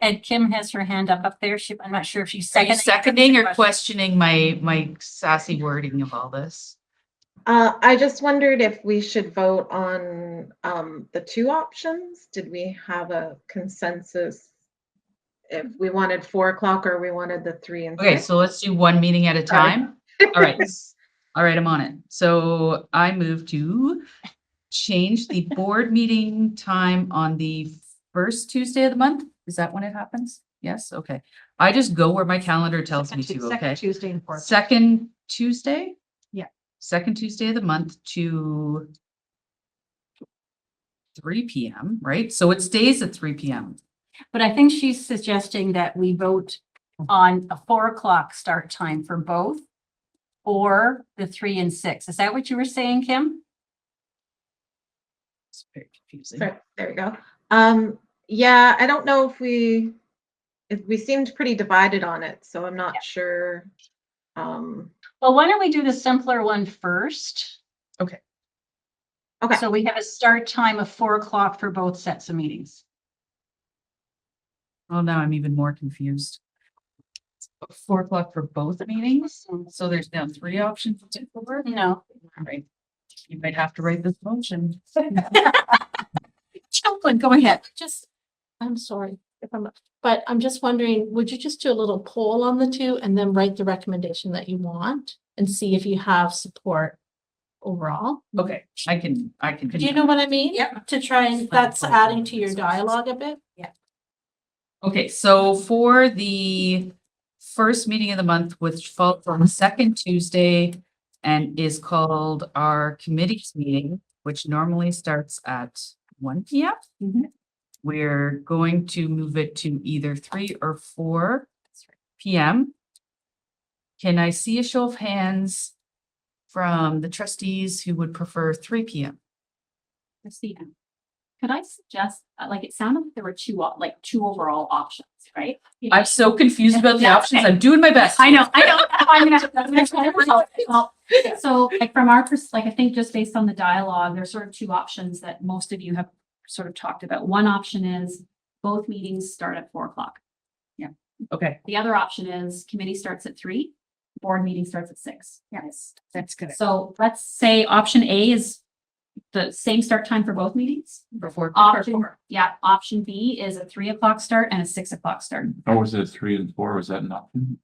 And Kim has her hand up there. I'm not sure if she's Are you seconding. seconding or questioning my sassy wording of all this? I just wondered if we should vote on the 2 options. Did we have a consensus if we wanted 4 o'clock or we wanted the 3 and 6? Okay, so let's do one meeting at a time. All right. All right, I'm on it. So I move to change the board meeting time on the first Tuesday of the month. Is that when it happens? Yes, okay. I just go where my calendar tells me to, okay? Second Tuesday and 4th. Second Tuesday? Yeah. Second Tuesday of the month to 3 p.m., right? So it stays at 3 p.m. But I think she's suggesting that we vote on a 4 o'clock start time for both or the 3 and 6. Is that what you were saying, Kim? Very confusing. Sorry, there we go. Yeah, I don't know if we seemed pretty divided on it, so I'm not sure. Well, why don't we do the simpler one first? Okay. So we have a start time of 4 o'clock for both sets of meetings. Well, now I'm even more confused. 4 o'clock for both meetings, so there's now 3 options to for. No. All right, you might have to write this motion. Chaplain, go ahead. I'm sorry but I'm just wondering, would you just do a little poll on the two and then write the recommendation that you want and see if you have support overall? Okay, I can. Do you know what I mean? Yep. To try and, that's adding to your dialogue a bit? Okay, so for the first meeting of the month, which falls on the second Tuesday and is called our committees meeting, which normally starts at 1 p.m. We're going to move it to either 3 or 4 p.m. Can I see a show of hands from the trustees who would prefer 3 p.m.? Christina, could I suggest, like, it sounded like there were two overall options, right? I'm so confused about the Yeah, options. okay. I'm doing my best. I know. I'm gonna try to help. So, like, from our I think just based on the dialogue, there's sort of two options that most of you have sort of talked about. One option is both meetings start at 4 o'clock. Okay. The other option is committee starts at 3, board meeting starts at 6. Yes, that's good. So let's say option A is the same start time for both meetings. Before. Option B is a 3 o'clock start and a 6 o'clock start. Or was it 3 and 4? Was that an option?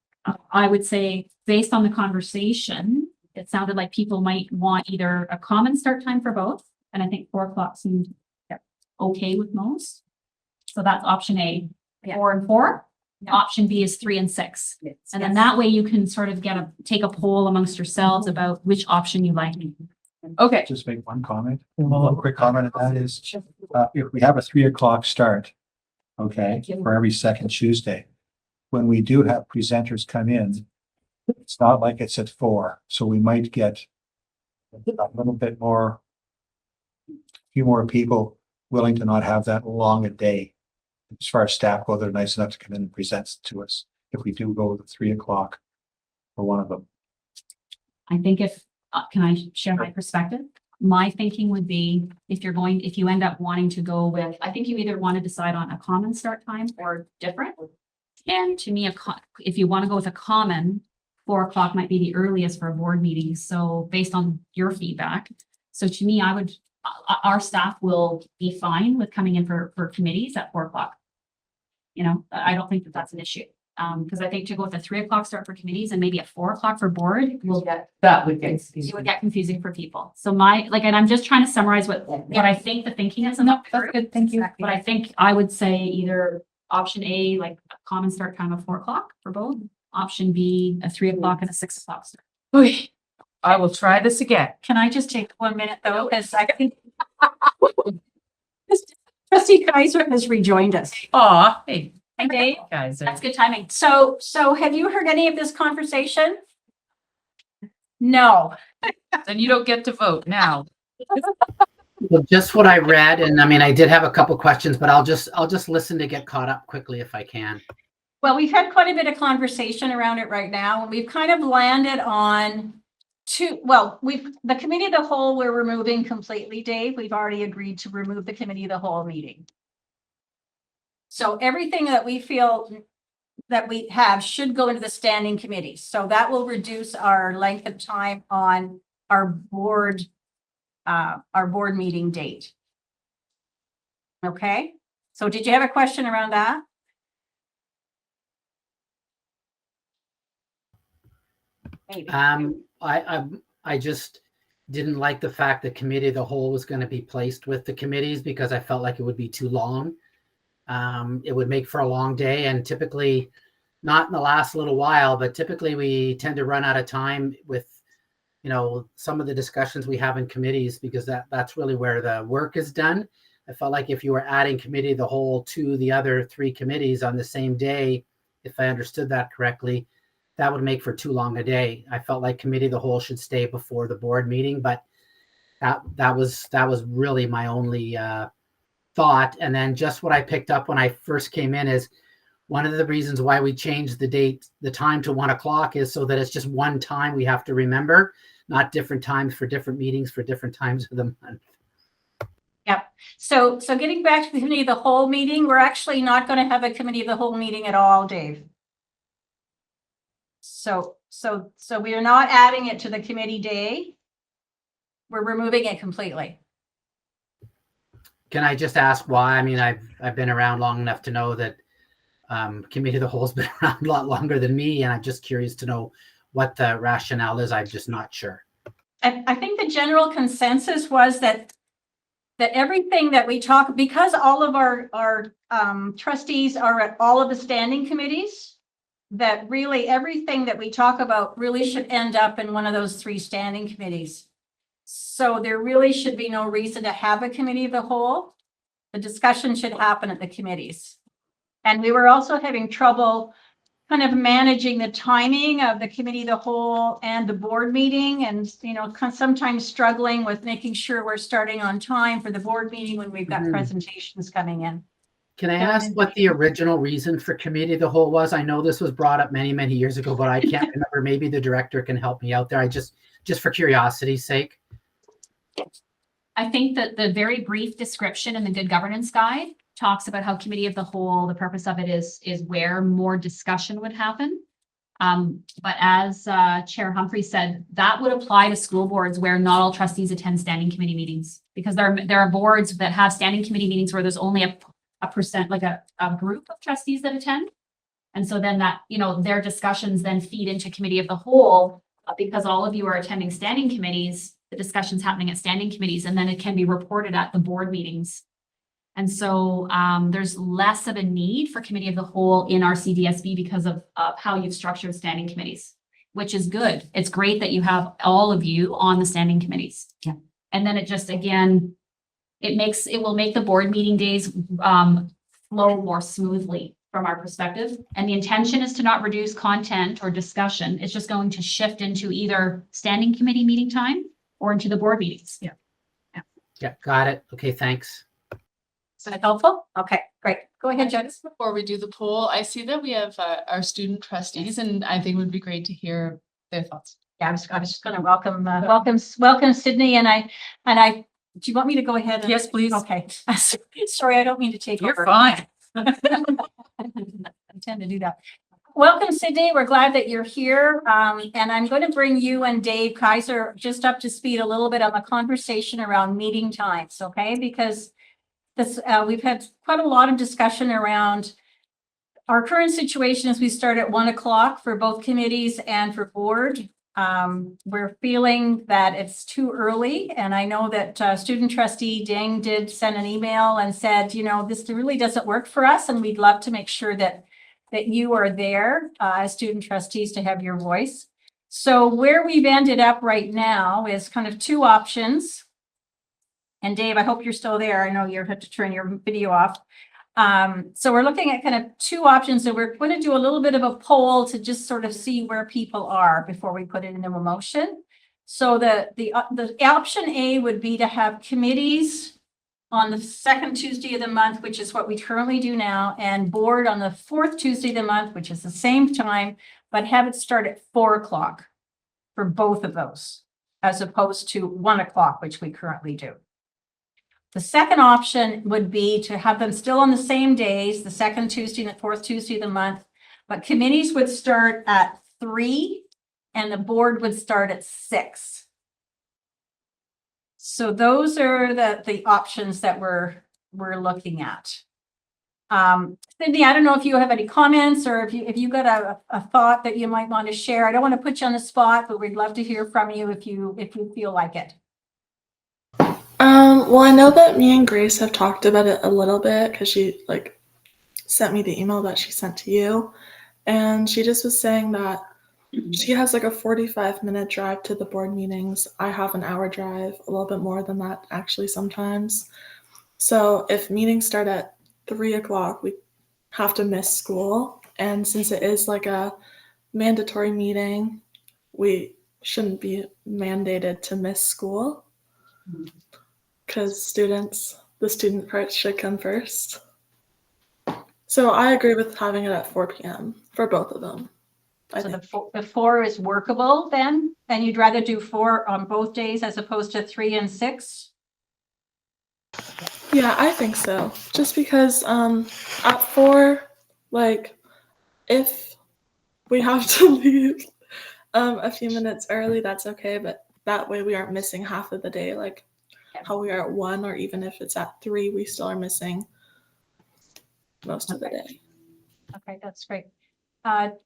I would say, based on the conversation, it sounded like people might want either a common start time for both, and I think 4 o'clock seemed okay with most. So that's option A, 4 and 4. Option B is 3 and 6. And then that way you can sort of take a poll amongst yourselves about which option you like. Okay. Just make one comment. One quick comment, and that is, if we have a 3 o'clock start, okay, for every second Tuesday, when we do have presenters come in, it's not like it's at 4, so we might get a little bit more, a few more people willing to not have that long a day. As far as staff go, they're nice enough to come in and present to us if we do go with 3 o'clock for one of them. I think can I share my perspective? My thinking would be if you end up wanting to go with, I think you either want to decide on a common start time or different. And to me, if you want to go with a common, 4 o'clock might be the earliest for a board meeting. So based on your feedback. So to me, our staff will be fine with coming in for committees at 4 o'clock. I don't think that's an issue. Because I think to go with a 3 o'clock start for committees and maybe a 4 o'clock for board, it would get confusing for people. So and I'm just trying to summarize what I think the thinking is. That's good. Thank you. But I think I would say either option A, like a common start time of 4 o'clock for both. Option B, a 3 o'clock and a 6 o'clock start. Okay. I will try this again. Can I just take 1 minute though? Because I think Trustee Kaiser has rejoined us. Aw, hey, Hey, Dave, guys. that's good timing. So have you heard any of this conversation? No. Then you don't get to vote now. Well, just what I read, and I mean, I did have a couple questions, but I'll just listen to get caught up quickly if I can. Well, we've had quite a bit of conversation around it right now, and we've kind of landed on the committee of the whole we're removing completely, Dave. We've already agreed to remove the committee of the whole meeting. So everything that we feel that we have should go into the standing committees. So that will reduce our length of time on our board meeting date. Okay, so did you have a question around that? Maybe. I just didn't like the fact that committee of the whole was going to be placed with the committees because I felt like it would be too long. It would make for a long day, and typically, not in the last little while, but typically we tend to run out of time with, some of the discussions we have in committees because that's really where the work is done. I felt like if you were adding committee of the whole to the other 3 committees on the same day, if I understood that correctly, that would make for too long a day. I felt like committee of the whole should stay before the board meeting, but That was really my only thought. And then just what I picked up when I first came in is one of the reasons why we changed the time to 1 o'clock is so that it's just one time we have to remember, not different times for different meetings for different times of the month. Yep. So getting back to the committee of the whole meeting, we're actually not going to have a committee of the whole meeting at all, Dave. So we are not adding it to the committee day. We're removing it completely. Can I just ask why? I mean, I've been around long enough to know that committee of the whole's been around a lot longer than me, and I'm just curious to know what the rationale is. I'm just not sure. I think the general consensus was that everything that we talk, because all of our trustees are at all of the standing committees, that really everything that we talk about really should end up in one of those 3 standing committees. So there really should be no reason to have a committee of the whole. The discussion should happen at the committees. And we were also having trouble kind of managing the timing of the committee of the whole and the board meeting, and, you know, sometimes struggling with making sure we're starting on time for the board meeting when we've got presentations coming in. Can I ask what the original reason for committee of the whole was? I know this was brought up many, many years ago, but I can't remember. Maybe the director can help me out there. I just for curiosity's sake. I think that the very brief description in the Good Governance Guide talks about how committee of the whole, the purpose of it is where more discussion would happen. But as Chair Humphrey said, that would apply to school boards where not all trustees attend standing committee meetings, because there are boards that have standing committee meetings where there's only a percent, like a group of trustees that attend. And so then that, you know, their discussions then feed into committee of the whole, because all of you are attending standing committees, the discussion's happening at standing committees, and then it can be reported at the board meetings. And so there's less of a need for committee of the whole in our CDSB because of how you've structured standing committees, which is good. It's great that you have all of you on the standing committees. Yeah. And then it just, again, it will make the board meeting days flow more smoothly from our perspective. And the intention is to not reduce content or discussion. It's just going to shift into either standing committee meeting time or into the board meetings. Yeah. Yeah, got it. Okay, thanks. Is that helpful? Okay, great. Go ahead, Jen. Just before we do the poll, I see that we have our student trustees, and I think it would be great to hear their thoughts. Yeah, I was just going to welcome Sydney, and I. Do you want me to go ahead? Yes, please. Okay. Sorry, I don't mean to take over. You're fine. I tend to do that. Welcome, Sydney. We're glad that you're here. And I'm going to bring you and Dave Kaiser just up to speed a little bit on the conversation around meeting times, okay? Because this we've had quite a lot of discussion around our current situation as we start at 1 o'clock for both committees and for board. We're feeling that it's too early. And I know that student trustee Ding did send an email and said, you know, this really doesn't work for us. And we'd love to make sure that you are there as student trustees to have your voice. So where we've ended up right now is kind of 2 options. And Dave, I hope you're still there. I know you had to turn your video off. So we're looking at kind of 2 options, and we're going to do a little bit of a poll to just sort of see where people are before we put it into a motion. So the option A would be to have committees on the 2nd Tuesday of the month, which is what we currently do now, and board on the 4th Tuesday of the month, which is the same time, but have it start at 4 o'clock for both of those, as opposed to 1 o'clock, which we currently do. The second option would be to have them still on the same days, the 2nd Tuesday and the 4th Tuesday of the month, but committees would start at 3 and the board would start at 6. So those are the options that we're looking at. Cindy, I don't know if you have any comments or if you got a thought that you might want to share. I don't want to put you on the spot, but we'd love to hear from you if you feel like it. Well, I know that me and Grace have talked about it a little bit because she sent me the email that she sent to you, and she just was saying that she has a 45-minute drive to the board meetings. I have an hour drive, a little bit more than that actually sometimes. So if meetings start at 3 o'clock, we have to miss school, and since it is a mandatory meeting, we shouldn't be mandated to miss school. because the student part should come first. So I agree with having it at 4 p.m. for both of them. I So think. the four is workable then, and you'd rather do 4 on both days as opposed to 3 and 6? Yeah, I think so. Just because at 4, like if we have to leave a few minutes early, that's okay, but that way we aren't missing half of the day like how we are at 1, or even if it's at 3, we still are missing most of the day. Okay, that's great.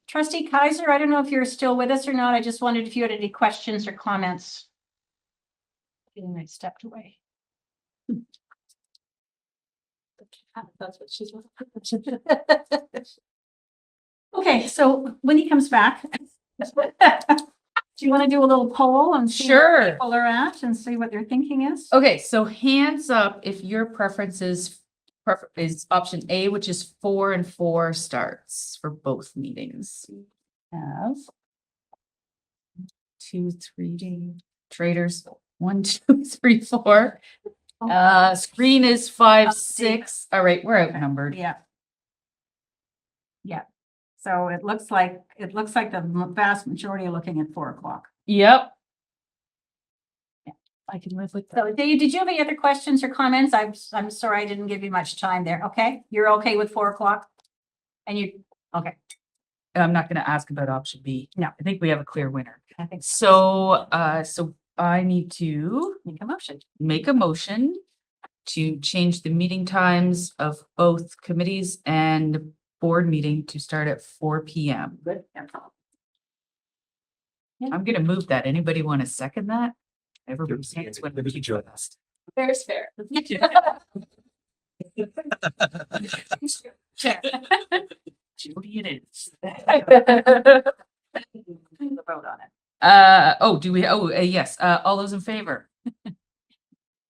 Trustee Kaiser, I don't know if you're still with us or not. I just wondered if you had any questions or comments. And I stepped away. That's what she's. Okay, so when he comes back, do you want to do a little poll and see where Sure. people are at and see what their thinking is? Okay, so hands up if your preference is option A, which is 4 and 4 starts for both meetings. Have 2, 3 traders, 1, 2, 3, 4. Screen is 5, 6. All right, we're outnumbered. Yeah. Yeah. So it looks like the vast majority are looking at 4 o'clock. Yep. I can live with that. So Dave, did you have any other questions or comments? I'm sorry I didn't give you much time there. Okay, you're okay with 4 o'clock? And you, okay, I'm not gonna ask about option B. No. I think we have a clear winner. I think So, so I need to make a motion. make a motion to change the meeting times of both committees and board meeting to start at 4 p.m. Good. I'm gonna move that. Anybody want to second that? Everybody's hands went up too fast. Fair's fair. Jody it is. The vote on it. Oh, do we, yes, all those in favor?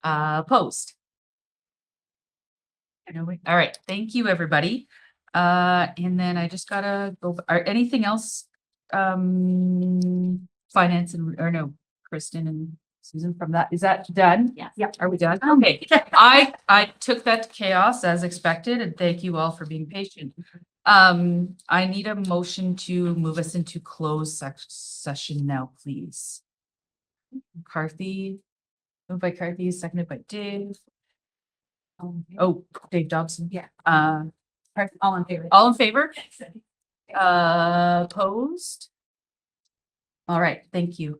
Opposed? All right, thank you, everybody. And then I just gotta go, anything else? Finance and, or no, Kristen and Susan from that, is that done? Yeah. Yeah. Are we done? Okay, I took that to chaos as expected, and thank you all for being patient. I need a motion to move us into closed session now, please. McCarthy, moved by Carthy, seconded by Dave. Oh, Dave Dobson. Yeah. All in favor? All in favor? Opposed? All right, thank you.